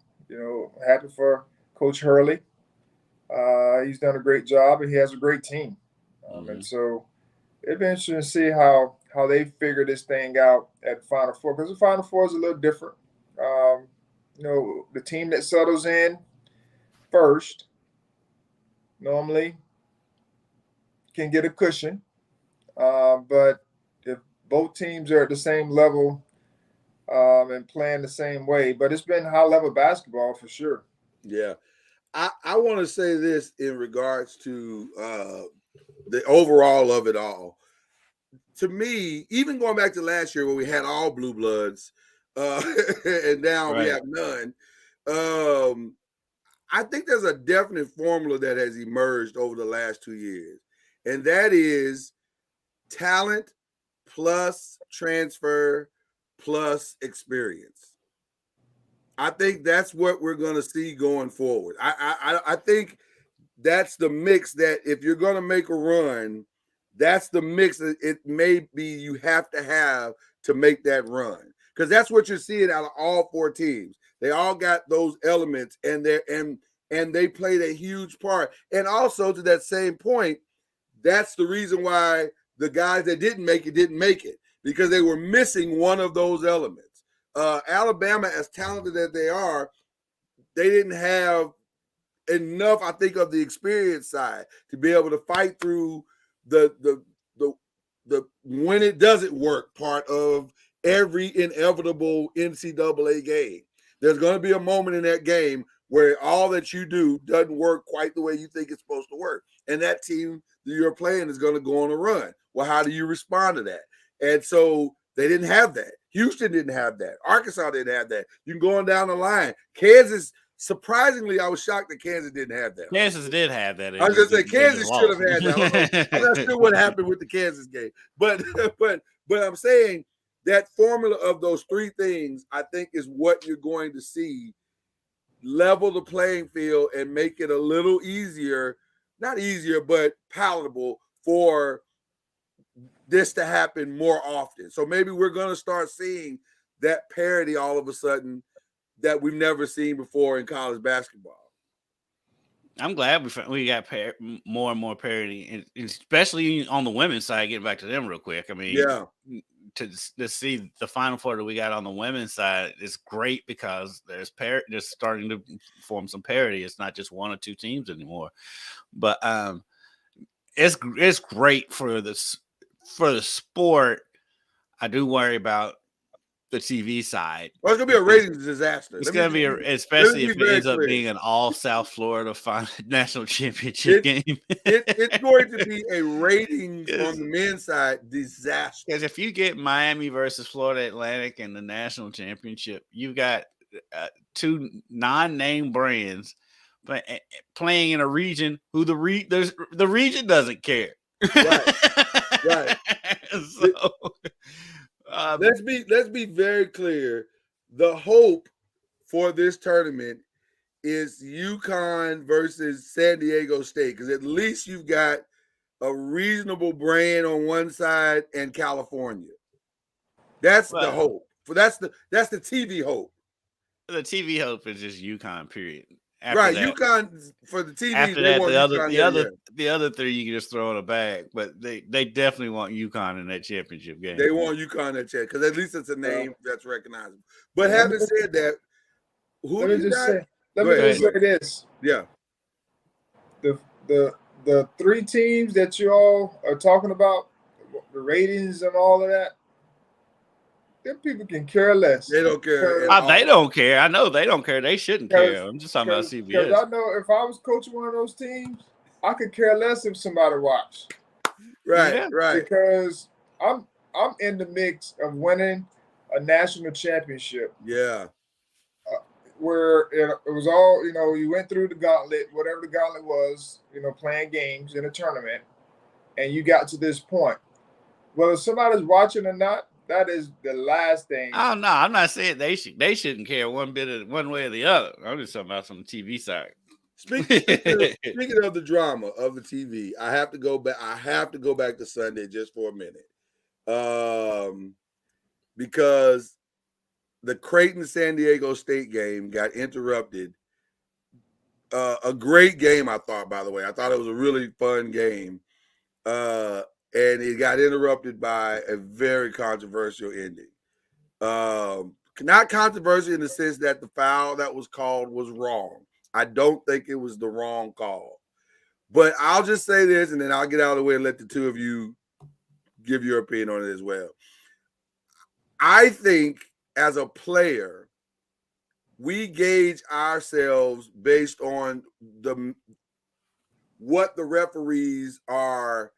Happy for Coach Hurley. He's done a great job, and he has a great team. And so it'd be interesting to see how they figure this thing out at the Final Four, because the Final Four is a little different. The team that settles in first normally can get a cushion, but if both teams are at the same level and playing the same way, but it's been high-level basketball for sure. Yeah. I want to say this in regards to the overall of it all. To me, even going back to last year where we had all blue bloods and now we have none, I think there's a definite formula that has emerged over the last 2 years, and that is talent plus transfer plus experience. I think that's what we're going to see going forward. I think that's the mix that if you're going to make a run, that's the mix that it may be you have to make that run. Because that's what you're seeing out of all four teams. They all got those elements, and they played a huge part. And also to that same point, that's the reason why the guys that didn't make it, because they were missing one of those elements. Alabama, as talented as they are, they didn't have enough, I think, of the experience side to be able to fight through the when it doesn't work part of every inevitable NCAA game. There's going to be a moment in that game where all that you do doesn't work quite the way you think it's supposed to work. And that team that you're playing is going to go on a run. Well, how do you respond to that? And so they didn't have that. Houston didn't have that. Arkansas didn't have that. You can go on down the line. Kansas, surprisingly, I was shocked that Kansas didn't have that. Kansas did have that. I was going to say Kansas should have had that. I'm not sure what happened with the Kansas game. But I'm saying that formula of those three things, I think, is what you're going to see level the playing field and make it a little easier, not easier, but palatable for this to happen more often. So maybe we're going to start seeing that parity all of a sudden that we've never seen before in college basketball. I'm glad we got more and more parity, and especially on the women's side. Getting back to them real quick. I mean, yeah, to see the Final Four that we got on the women's side is great because there's starting to form some parity. It's not just one or two teams anymore, but it's great for the sport. I do worry about the TV side. Well, it's gonna be a ratings disaster. It's gonna be, especially if it ends up being an all South Florida national championship game. It's going to be a ratings on the men's side disaster. Because if you get Miami versus Florida Atlantic in the national championship, you've got two non-name brands playing in a region who the region doesn't care. Right. So, let's be very clear. The hope for this tournament is UConn versus San Diego State, because at least you've got a reasonable brand on one side and California. That's the hope. That's the TV hope. The TV hope is just UConn, period. Right, UConn for the TV. After that, the other three you can just throw in a bag, but they definitely want UConn in that championship game. They want UConn in that championship because at least it's a name that's recognizable. But having said that, let me just say this. Yeah, the three teams that you all are talking about, the ratings and all of that, them people can care less. They don't care. They don't care. I know they don't care. They shouldn't care. I'm just talking about CBS. Because I know if I was coaching one of those teams, I could care less if somebody watched. Right. Because I'm in the mix of winning a national championship. Yeah. Where it was all, you went through the gauntlet, whatever the gauntlet was, playing games in a tournament, and you got to this point. Whether somebody's watching or not, that is the last thing. Oh no, I'm not saying they shouldn't care one way or the other. I'm just talking about some TV side. Speaking of the drama of the TV, I have to go back to Sunday just for a minute, because the Creighton San Diego State game got interrupted. A great game, I thought. By the way, I thought it was a really fun game. And it got interrupted by a very controversial ending. Not controversial in the sense that the foul that was called was wrong. I don't think it was the wrong call. But I'll just say this, and then I'll get out of the way and let the two of you give your opinion on it as well. I think as a player, we gauge ourselves based on what the referees are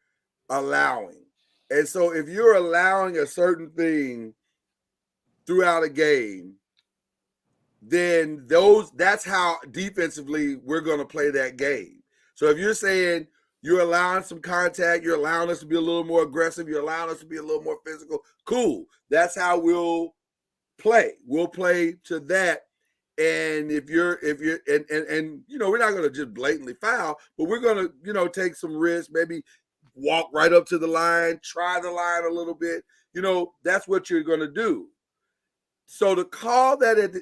allowing. And so if you're allowing a certain thing throughout a game, then that's how defensively we're going to play that game. So if you're saying you're allowing some contact, you're allowing us to be a little more aggressive, you're allowing us to be a little more physical, cool. That's how we'll play. We'll play to that. And if you're and we're not going to just blatantly foul, but we're going to take some risks, maybe walk right up to the line, try the line a little bit. That's what you're going to do. So the call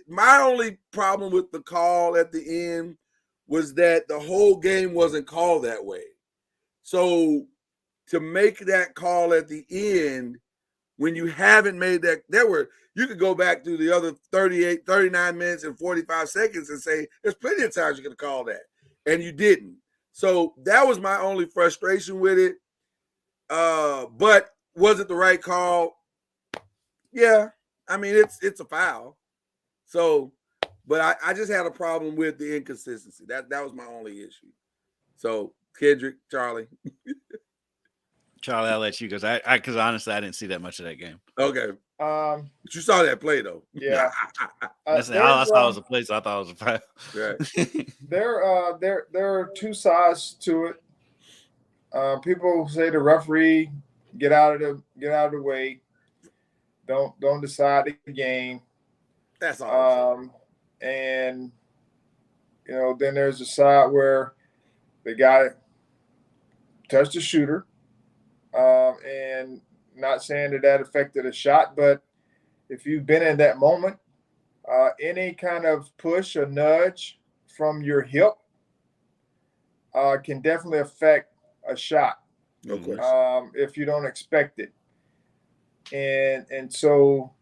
my only problem with the call at the end was that the whole game wasn't called that way. So to make that call at the end when you haven't made that, you could go back through the other 39 minutes and 45 seconds and say, there's plenty of times you could have called that. And you didn't. So that was my only frustration with it. But was it the right call? Yeah. I mean, it's a foul. So, but I just had a problem with the inconsistency. That was my only issue. So, Kendrick, Charlie. Charlie, I'll let you because honestly I didn't see that much of that game. Okay. But you saw that play though. Yeah. I saw it was a play, so I thought it was a foul. Right. There are two sides to it. People say the referee get out of the way. Don't decide the game. That's all. And then there's a side where the guy touched the shooter. And not saying that affected a shot, but if you've been in that moment, any kind of push or nudge from your hip can definitely affect a shot. No question. If you don't expect it. And so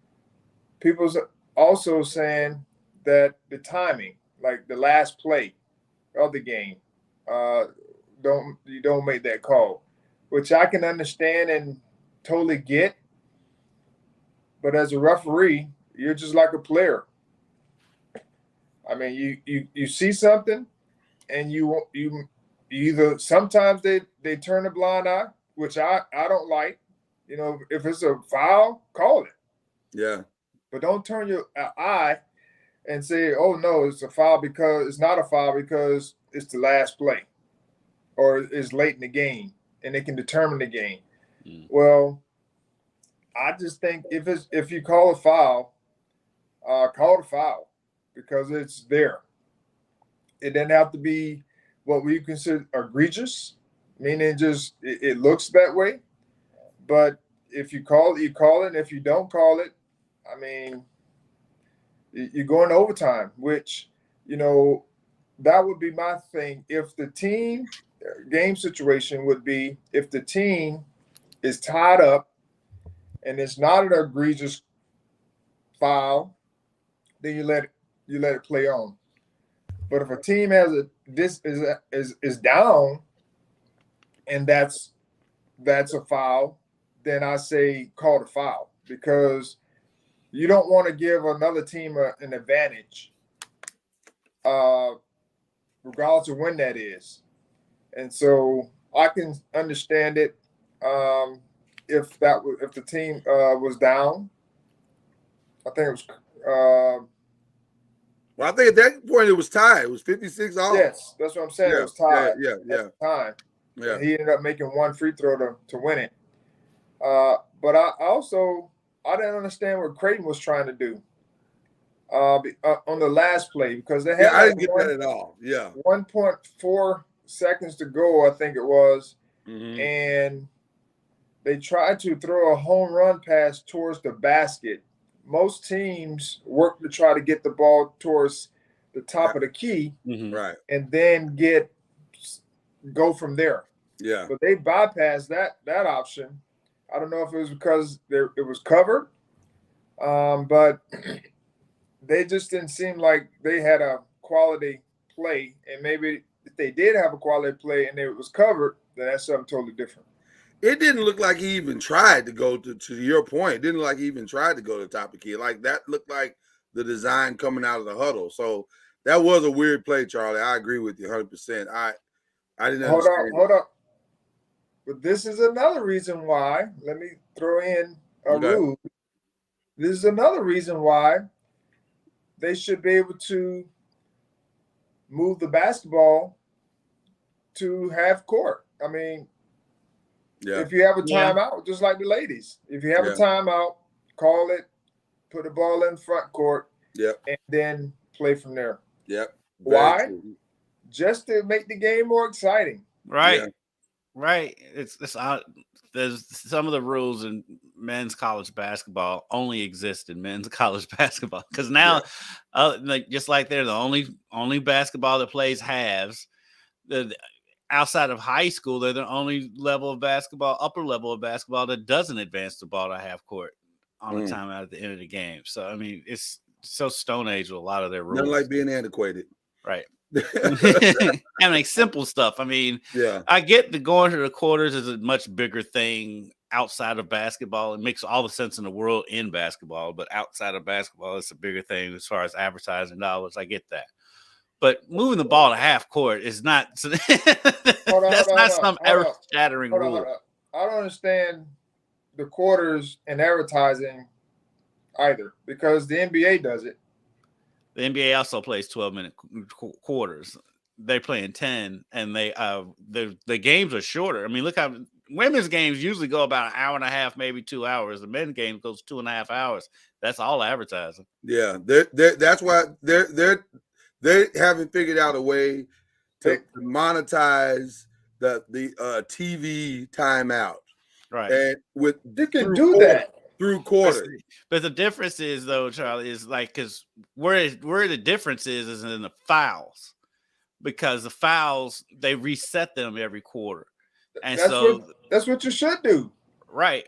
people's also saying that the timing, like the last play of the game, you don't make that call, which I can understand and totally get. But as a referee, you're just like a player. I mean, you see something, and you either sometimes they turn a blind eye, which I don't like. If it's a foul, call it. Yeah. But don't turn your eye and say, "Oh no, it's a foul," because it's not a foul because it's the last play, or it's late in the game, and they can determine the game. Well, I just think if you call a foul, call the foul because it's there. It doesn't have to be what we consider egregious, meaning just it looks that way. But if you call it, you call it. And if you don't call it, I mean, you're going to overtime, which, that would be my thing. If the team game situation would be if the team is tied up and it's not an egregious foul, then you let it play on. But if a team is down and that's a foul, then I say call the foul because you don't want to give another team an advantage, regardless of when that is. And so I can understand it if the team was down. I think it was. Well, I think at that point it was tied. It was 56 all. Yes, that's what I'm saying. Yeah, it was tied. Yeah. At the time. Yeah. And he ended up making one free throw to win it. But I didn't understand what Creighton was trying to do on the last play because they had I didn't get that at all. Yeah. 1.4 seconds to go, I think it was. Mm-hmm. And they tried to throw a home run pass towards the basket. Most teams work to try to get the ball towards the top of the key, right, and then go from there. Yeah, but they bypassed that option. I don't know if it was because it was covered, but they just didn't seem like they had a quality play. And maybe if they did have a quality play and it was covered, then that's something totally different. It didn't look like he even tried to go to your point. It didn't look like he even tried to go to the top of the key. Like that looked like the design coming out of the huddle. So that was a weird play, Charlie. I agree with you 100%. I didn't understand. Hold up. But this is another reason why. Let me throw in a rule. This is another reason why they should be able to move the basketball to half court. I mean, if you have a timeout, just like the ladies, if you have a timeout, call it, put the ball in front court, and then play from there. Yep. Why? True. Just to make the game more exciting. Right. Yeah. Right. It's there's some of the rules in men's college basketball only exist in men's college basketball because now, like just like they're the only basketball that plays halves. Outside of high school, they're the only level of basketball, upper level of basketball that doesn't advance the ball to half court on a timeout at the end of the game. So I mean, it's so Stone Age with a lot of their rules. Nothing like being antiquated. Right. I mean, simple stuff. I mean, I get the going to the quarters is a much bigger thing outside of basketball. It makes all the sense in the world in basketball, but outside of basketball, it's a bigger thing as far as advertising dollars. I get that. But moving the ball to half court is not that's not some earth-shattering rule. I don't understand the quarters in advertising either because the NBA does it. The NBA also plays 12-minute quarters. They're playing 10, and the games are shorter. I mean, look how women's games usually go about an hour and a half, maybe 2 hours. The men's game goes 2.5 hours. That's all advertising. Yeah, that's why they haven't figured out a way to monetize the TV timeout. Right. And they can do that through quarters. But the difference is, though, Charlie, is like because where the difference is in the fouls, because the fouls they reset them every quarter, and that's what you should do. Right.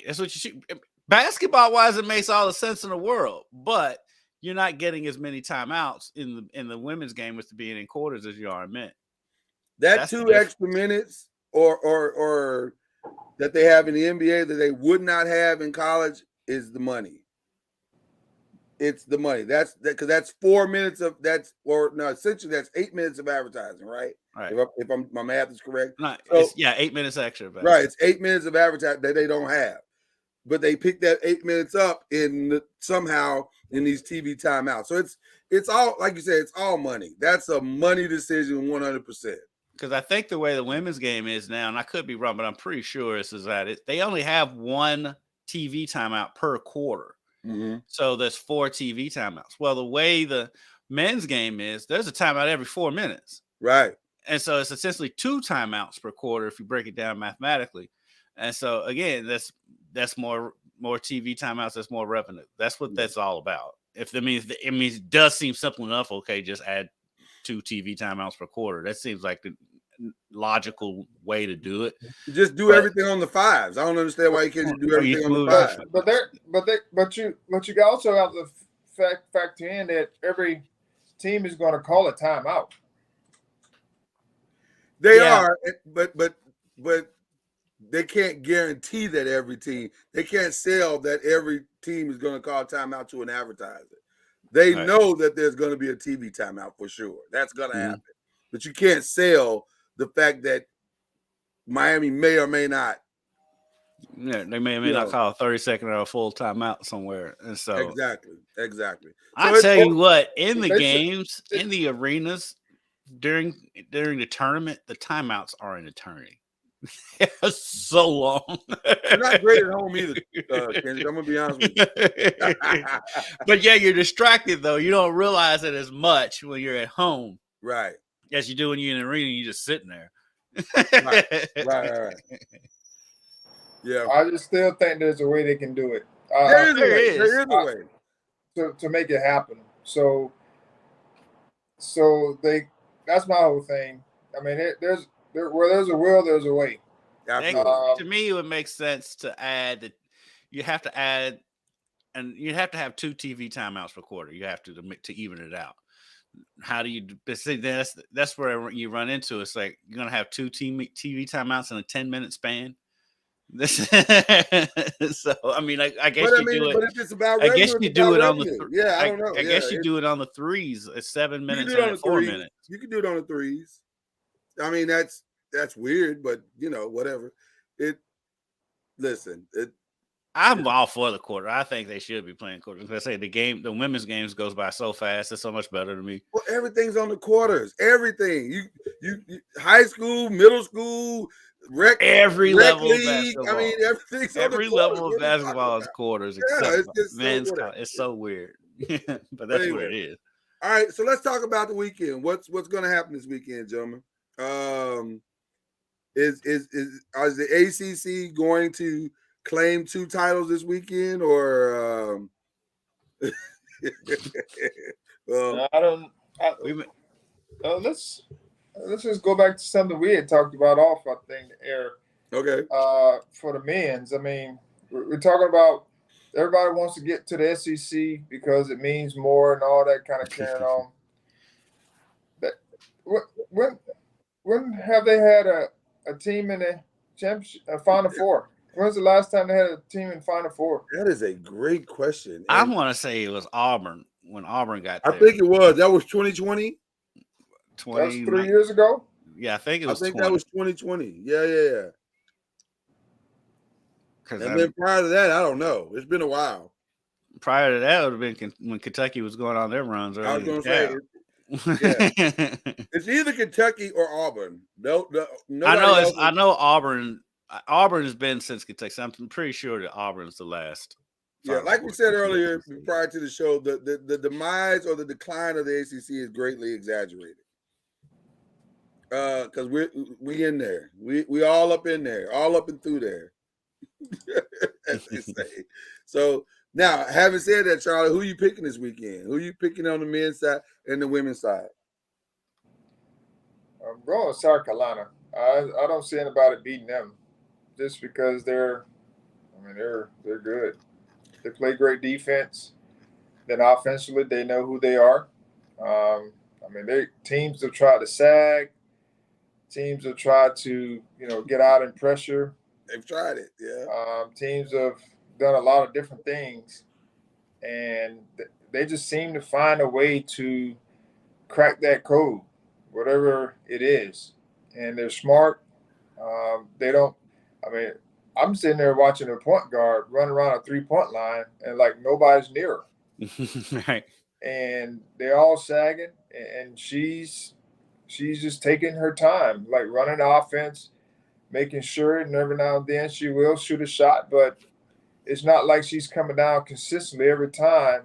That's what you should. Basketball wise, it makes all the sense in the world, but you're not getting as many timeouts in the women's game with being in quarters as you are in men. That's 2 extra minutes or that they have in the NBA that they would not have in college is the money. It's the money. Because that's 4 minutes of essentially that's 8 minutes of advertising, right? Right. If my math is correct. No, it's 8 minutes extra. Right. It's 8 minutes of advertising that they don't have. But they pick that 8 minutes up somehow in these TV timeouts. So it's all, like you said, it's all money. That's a money decision 100%. Because I think the way the women's game is now, and I could be wrong, but I'm pretty sure this is that they only have 1 TV timeout per quarter. Mm-hmm. So there's 4 TV timeouts. Well, the way the men's game is, there's a timeout every 4 minutes. Right. And so it's essentially 2 timeouts per quarter if you break it down mathematically. And so again, that's more TV timeouts. That's more revenue. That's what that's all about. It does seem simple enough. Okay, just add 2 TV timeouts per quarter. That seems like the logical way to do it. Just do everything on the fives. I don't understand why you can't do everything on the fives. But you also have to factor in that every team is going to call a timeout. They are, but they can't guarantee that every team. They can't sell that every team is going to call timeout to an advertiser. They know that there's going to be a TV timeout for sure. That's going to happen. But you can't sell the fact that Miami may or may not. Yeah, they may or may not call a 30-second or a full timeout somewhere. And so exactly. I tell you what, in the games, in the arenas, during the tournament, the timeouts are an eternity. It's so long. They're not great at home either, Kenny. I'm gonna be honest with you. But yeah, you're distracted though. You don't realize it as much when you're at home, right? As you do when you're in the arena. You're just sitting there. Right. Yeah, I just still think there's a way they can do it. There is a way to make it happen. So that's my whole thing. I mean, where there's a will, there's a way. To me, it would make sense to add that you have to add, and you have to have 2 TV timeouts per quarter. You have to even it out. How do you see that's where you run into? It's like you're gonna have 2 TV timeouts in a 10-minute span. So I mean, I guess you do it. But if it's about I guess you do it on the I don't know. I guess you do it on the threes. It's 7 minutes and 4 minutes. You can do it on the threes. I mean, that's weird, but whatever. I'm all for the quarter. I think they should be playing quarters. I say the women's games goes by so fast. It's so much better to me. Well, everything's on the quarters. Everything. You high school, middle school, every level league. Of basketball. I mean, everything's every on the level of basketball is quarters. Except it's men's college. It's so weird. But that's what it is. All right, so let's talk about the weekend. What's going to happen this weekend, gentlemen? Is the ACC going to claim 2 titles this weekend, or well, I don't. Let's just go back to something we had talked about off, I think, Eric. okay. For the men's, I mean, we're talking about everybody wants to get to the SEC because it means more and all that kind of carrying on. That when have they had a team in the championship, a Final Four? When's the last time they had a team in Final Four? That is a great question. I want to say it was Auburn when Auburn got there. I think it was. That was 2020. That was 3 years ago. Yeah, I think it was. I think that was 2020. Yeah. And then prior to that, I don't know. It's been a while. Prior to that, it would have been when Kentucky was going on their runs. I was going to say, it's either Kentucky or Auburn. I know Auburn. Auburn has been since Kentucky. So I'm pretty sure that Auburn's the last. Yeah, like we said earlier, prior to the show, the demise or the decline of the ACC is greatly exaggerated. Because we in there, we all up in there, all up and through there, as they say. So now, having said that, Charlie, who are you picking this weekend? Who are you picking on the men's side and the women's side? I'm going with South Carolina. I don't see anybody beating them, just because they're good. They play great defense. Then offensively, they know who they are. Teams have tried to sag. Teams have tried to, get out in pressure. They've tried it, yeah. Teams have done a lot of different things, and they just seem to find a way to crack that code, whatever it is. And they're smart. They don't. I'm sitting there watching a point guard run around a 3-point line, and like nobody's near her. Right. And they're all sagging, and she's just taking her time, like running the offense, making sure, and every now and then she will shoot a shot, but it's not like she's coming down consistently every time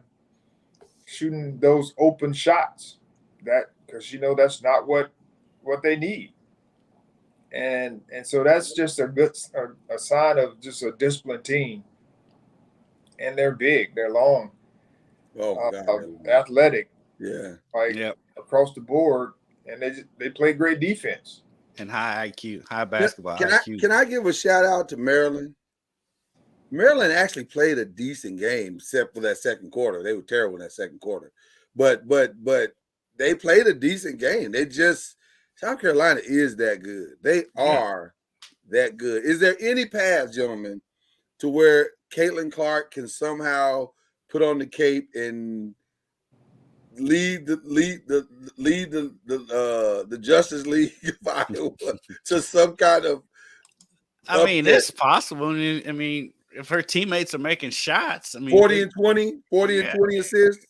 shooting those open shots. Because that's not what they need. And so that's just a sign of just a disciplined team. And they're big, they're long, athletic, across the board, and they play great defense and high IQ, high basketball IQ. Can I give a shout out to Maryland? Maryland actually played a decent game, except for that second quarter. They were terrible in that second quarter, but they played a decent game. South Carolina is that good. They are that good. Is there any path, gentlemen, to where Caitlin Clark can somehow put on the cape and lead the Justice League of Iowa to some kind of? It's possible. If her teammates are making shots, 40 and 20 assists.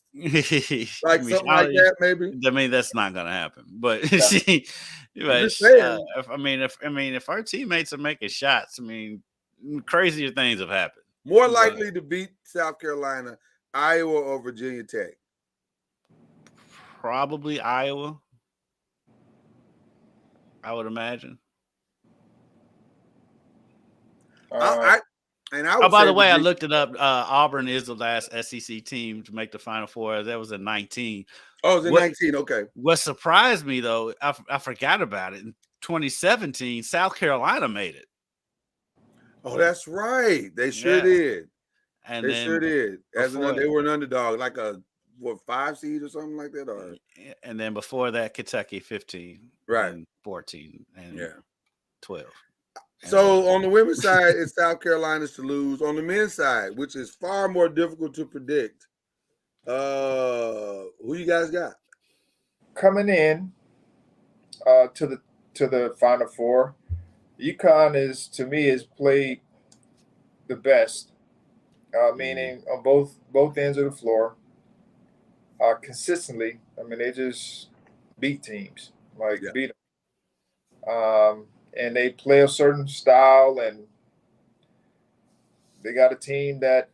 Like something like that, maybe. That's not gonna happen. But if our teammates are making shots, crazier things have happened. More likely to beat South Carolina, Iowa, or Virginia Tech? Probably Iowa, I would imagine. By the way, I looked it up. Auburn is the last SEC team to make the Final Four. That was in 19. Oh, it was in 19. Okay. What surprised me, though, I forgot about it. In 2017, South Carolina made it. Oh, that's right. They sure did. And they sure did. They were an underdog, like a 5 seed or something like that. And then before that, Kentucky 15, right, and 14, and 12. So on the women's side, it's South Carolina's to lose. On the men's side, which is far more difficult to predict, who you guys got coming in to the Final Four? UConn is played the best, meaning on both ends of the floor, consistently. They just beat teams, beat them. And they play a certain style, and they got a team that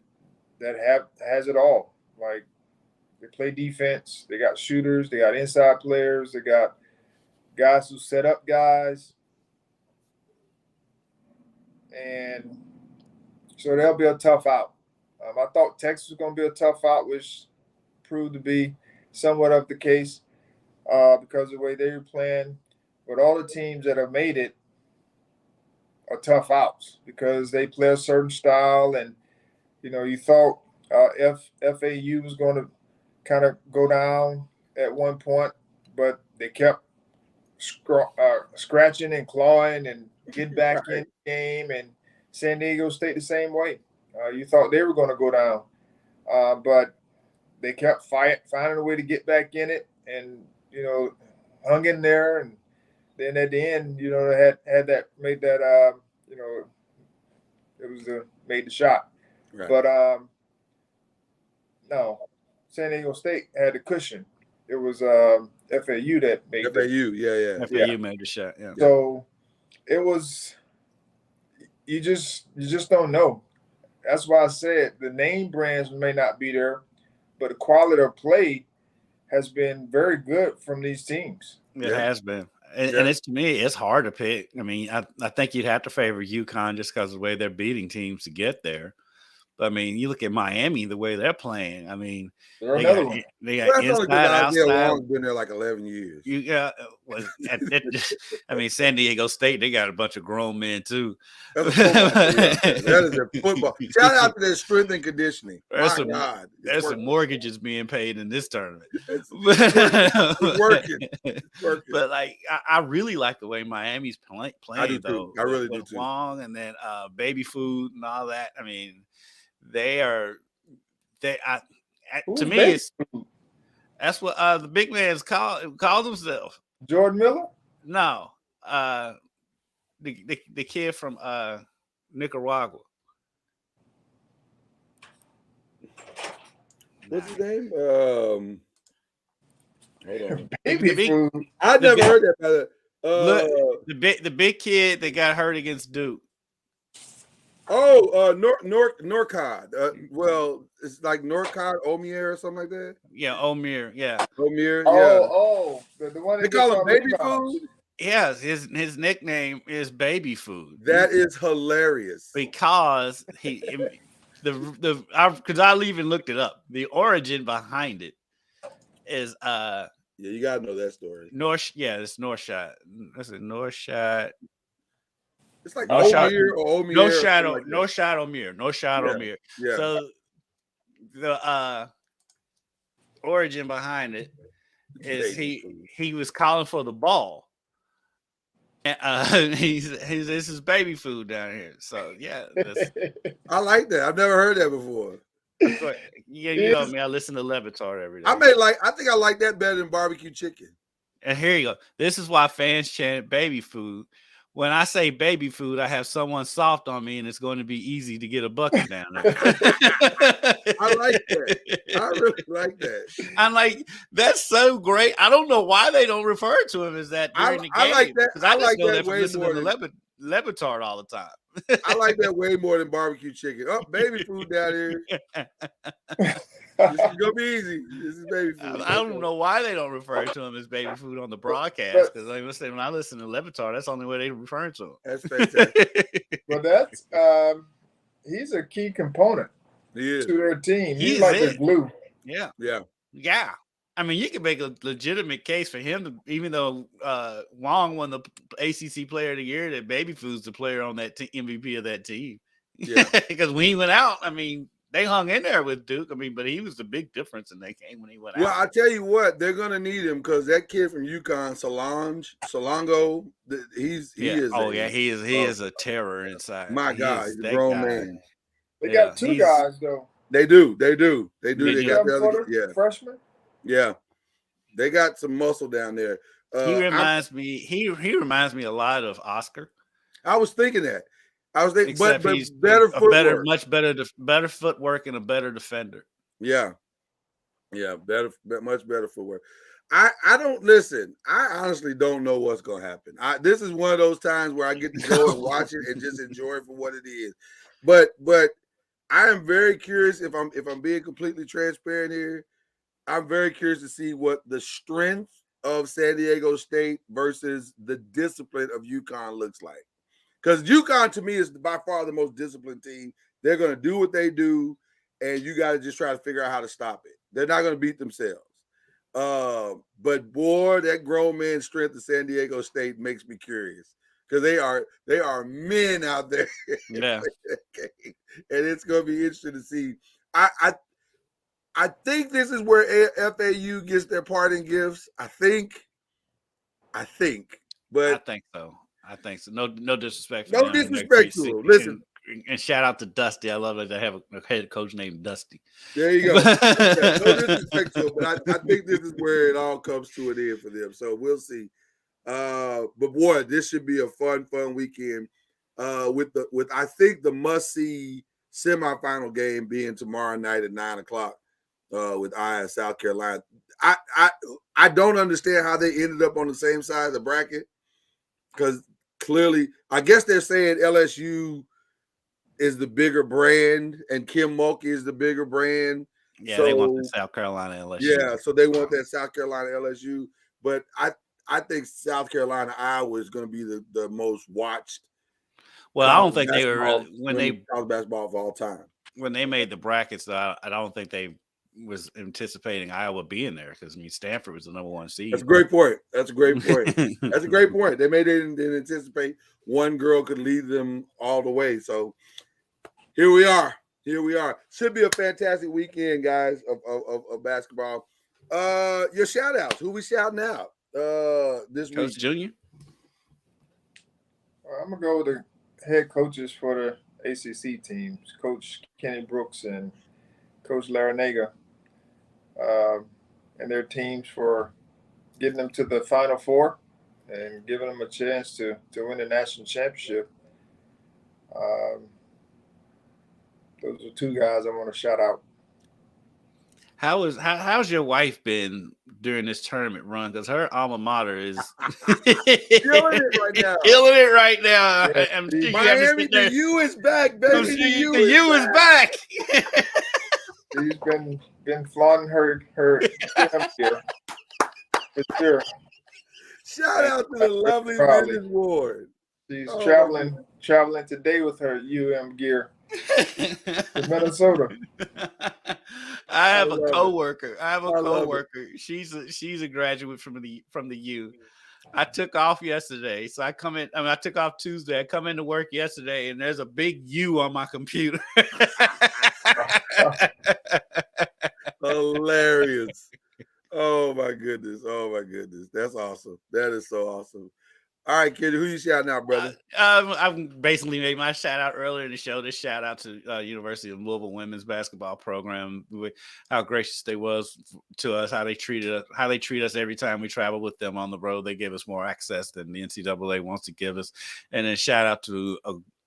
has it all. They play defense. They got shooters. They got inside players. They got guys who set up guys. And so they'll be a tough out. I thought Texas was going to be a tough out, which proved to be somewhat of the case because of the way they were playing. But all the teams that have made it are tough outs because they play a certain style. And, you thought FAU was going to kind of go down at one point, but they kept scratching and clawing and getting back in the game. And San Diego State the same way. You thought they were going to go down, but they kept finding a way to get back in it, and hung in there. And then at the end, they had that made that it was made the shot. Right. But no, San Diego State had the cushion. It was FAU that made FAU, FAU made the shot. Yeah. So it was. You just don't know. That's why I said the name brands may not be there, but the quality of play has been very good from these teams. It has been. And it's, to me, it's hard to pick. I mean, I think you'd have to favor UConn just because of the way they're beating teams to get there. But I mean, you look at Miami, the way they're playing. I mean, they got inside, outside. Long's been there like 11 years. I mean, San Diego State, they got a bunch of grown men too. That is a football. Shout out to their strength and conditioning. There's some mortgages being paid in this tournament. It's working. But like, I really like the way Miami's playing. I do though. too. I really do too. Long and then baby food and all that. I mean. To me, that's what the big man's calls himself. Jordan Miller? No, the kid from Nicaragua. What's his name? Hold on. Baby food. I never heard that. The big kid that got hurt against Duke. Oh, Norcod. Well, it's like Norcod, Omier or something like that. Yeah, Omier. Yeah. Omier. The one they call him baby food. Yes, his nickname is Baby Food. That is hilarious because because I even looked it up. The origin behind it is you gotta know that story. It's North Shot. That's a North Shot. It's like Omier or Omier. No shot Omier. No shot Omier. Yeah. So the origin behind it is he was calling for the ball. And this is baby food down here. So yeah. I like that. I've never heard that before. Yeah, you know me. I listen to Levitard every day. I think I like that better than barbecue chicken. And here you go. This is why fans chant baby food. When I say baby food, I have someone soft on me, and it's going to be easy to get a bucket down there. I like that. I really like that. I'm like, that's so great. I don't know why they don't refer to him as that during the game. I like that. I like that way more than Levitard all the time. I like that way more than barbecue chicken. Oh, baby food down here. This is gonna be easy. This is baby food. I don't know why they don't refer to him as baby food on the broadcast, because when I listen to Levitard, that's the only way they refer to him. That's fantastic. But that's he's a key component to their team. He's like the glue. Yeah. I mean, you can make a legitimate case for him to, even though Wong won the ACC Player of the Year, that Baby Food's the player on that MVP of that team. Yeah, because when he went out, I mean, they hung in there with Duke. I mean, but he was the big difference in that game when he went out. Well, I tell you what, they're gonna need him because that kid from UConn, Solongo, he is a terror inside. My God, he's a grown man. They got two guys though. They do. They got the other freshman. Yeah, they got some muscle down there. He reminds me. He reminds me a lot of Oscar. I was thinking that. But he's better footwork. better footwork and a better defender. Yeah, much better footwork. I don't listen. I honestly don't know what's gonna happen. This is one of those times where I get to go and watch it and just enjoy it for what it is. But I am very curious if I'm being completely transparent here. I'm very curious to see what the strength of San Diego State versus the discipline of UConn looks like. Because UConn, to me, is by far the most disciplined team. They're going to do what they do, and you got to just try to figure out how to stop it. They're not going to beat themselves. But boy, that grown man strength of San Diego State makes me curious because they are men out there. Yeah, and it's going to be interesting to see. I think this is where FAU gets their parting gifts. I think, but I think so. I think so. No disrespect for no them. disrespect to them. Listen, and shout out to Dusty. I love that they have a head coach named Dusty. there you go. Yeah, no disrespect to them, but I think this is where it all comes to an end for them. So we'll see. But boy, this should be a fun weekend. With I think the must-see semifinal game being tomorrow night at 9:00 with South Carolina. I don't understand how they ended up on the same side of the bracket because clearly, I guess they're saying LSU is the bigger brand and Kim Mulkey is the bigger brand. Yeah, so, they want the South Carolina LSU. Yeah, so they want that South Carolina LSU. But I think South Carolina Iowa is going to be the most watched. Well, I don't think they were really when they college basketball of all time. When they made the brackets, though, I don't think they was anticipating Iowa being there because Stanford was the number 1 seed. That's a great point. That's a great point. They didn't anticipate one girl could lead them all the way. So here we are. Should be a fantastic weekend, guys, of basketball. Your shout outs. Who we shouting out this week? Coach Junior. I'm gonna go with the head coaches for the ACC teams, Coach Kenny Brooks and Coach Larinaga, and their teams for getting them to the Final Four and giving them a chance to win the national championship. Those are 2 guys I want to shout out. How's your wife been during this tournament run? Because her alma mater is killing it right now. Yeah, Miami, the U is back, baby. The U is back. She's been flaunting her here for sure. Shout out to the lovely Mrs. Ward. She's traveling today with her UM gear to Minnesota. I have a coworker. She's a graduate from the U. I took off yesterday, so I took off Tuesday. I come into work yesterday, and there's a big U on my computer. Hilarious. Oh my goodness. That's awesome. That is so awesome. All right, kid, who you shouting out, brother? I basically made my shout out earlier in the show. This shout out to University of Louisville women's basketball program, how gracious they was to us, how they treat us every time we travel with them on the road. They give us more access than the NCAA wants to give us. And then shout out to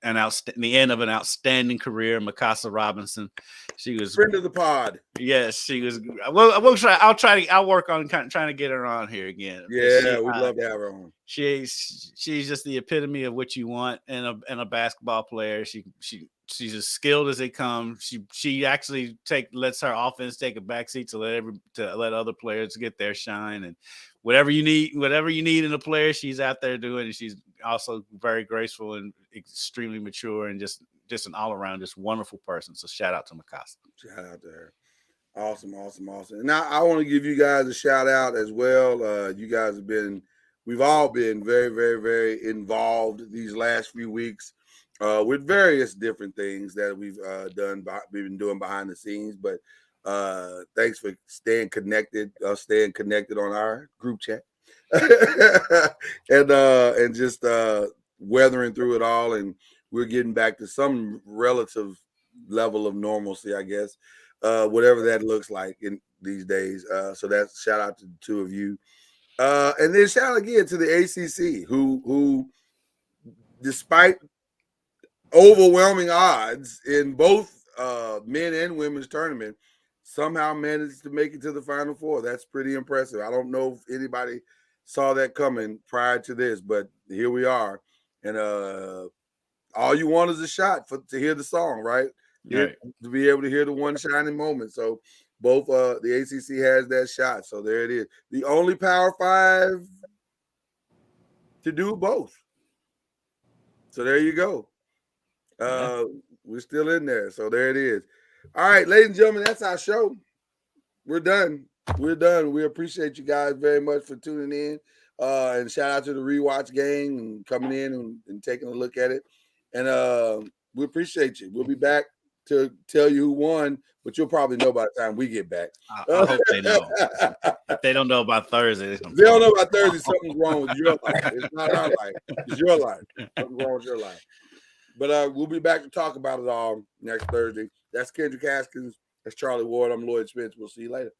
the end of an outstanding career, Mikasa Robinson. She was friend of the pod. Yes, she was. I'll work on trying to get her on here again. Yeah, we'd love to have her on. She's just the epitome of what you want in a basketball player. She's as skilled as they come. She actually lets her offense take a backseat to let other players get their shine, and whatever you need in a player, she's out there doing. And she's also very graceful and extremely mature, and just an all around just wonderful person. So shout out to Mikasa. Shout out to her. Awesome. Now I want to give you guys a shout out as well. You guys we've all been very, very, very involved these last few weeks with various different things that we've been doing behind the scenes. But thanks for staying connected on our group chat and just weathering through it all. And we're getting back to some relative level of normalcy, I guess, whatever that looks like in these days. So that's shout out to the 2 of you. And then shout out again to the ACC, who despite overwhelming odds in both men and women's tournament, somehow managed to make it to the Final Four. That's pretty impressive. I don't know if anybody saw that coming prior to this, but here we are. And all you want is a shot to hear the song, right? Right. To be able to hear the one shining moment. So both the ACC has that shot. So there it is. The only Power 5 to do both. So there you go. We're still in there. So there it is. All right, ladies and gentlemen, that's our show. We're done. We appreciate you guys very much for tuning in. And shout out to the Rewatch gang and coming in and taking a look at it. And we appreciate you. We'll be back to tell you who won, but you'll probably know by the time we get back. I hope they know. If they don't know about Thursday, they don't know about Thursday. Something's wrong with your life. It's not our life. It's your life. Something's wrong with your life. But we'll be back to talk about it all next Thursday. That's Kendrick Haskins. That's Charlie Ward. I'm Lloyd Spence. We'll see you later.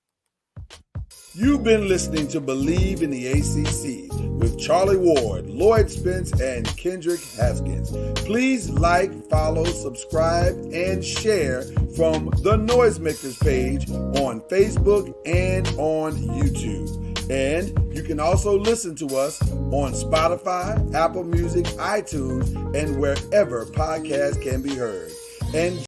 You've been listening to Believe in the ACC with Charlie Ward, Lloyd Spence, and Kendrick Haskins. Please like, follow, subscribe, and share from the Noisemakers page on Facebook and on YouTube. And you can also listen to us on Spotify, Apple Music, iTunes, and wherever podcasts can be heard. And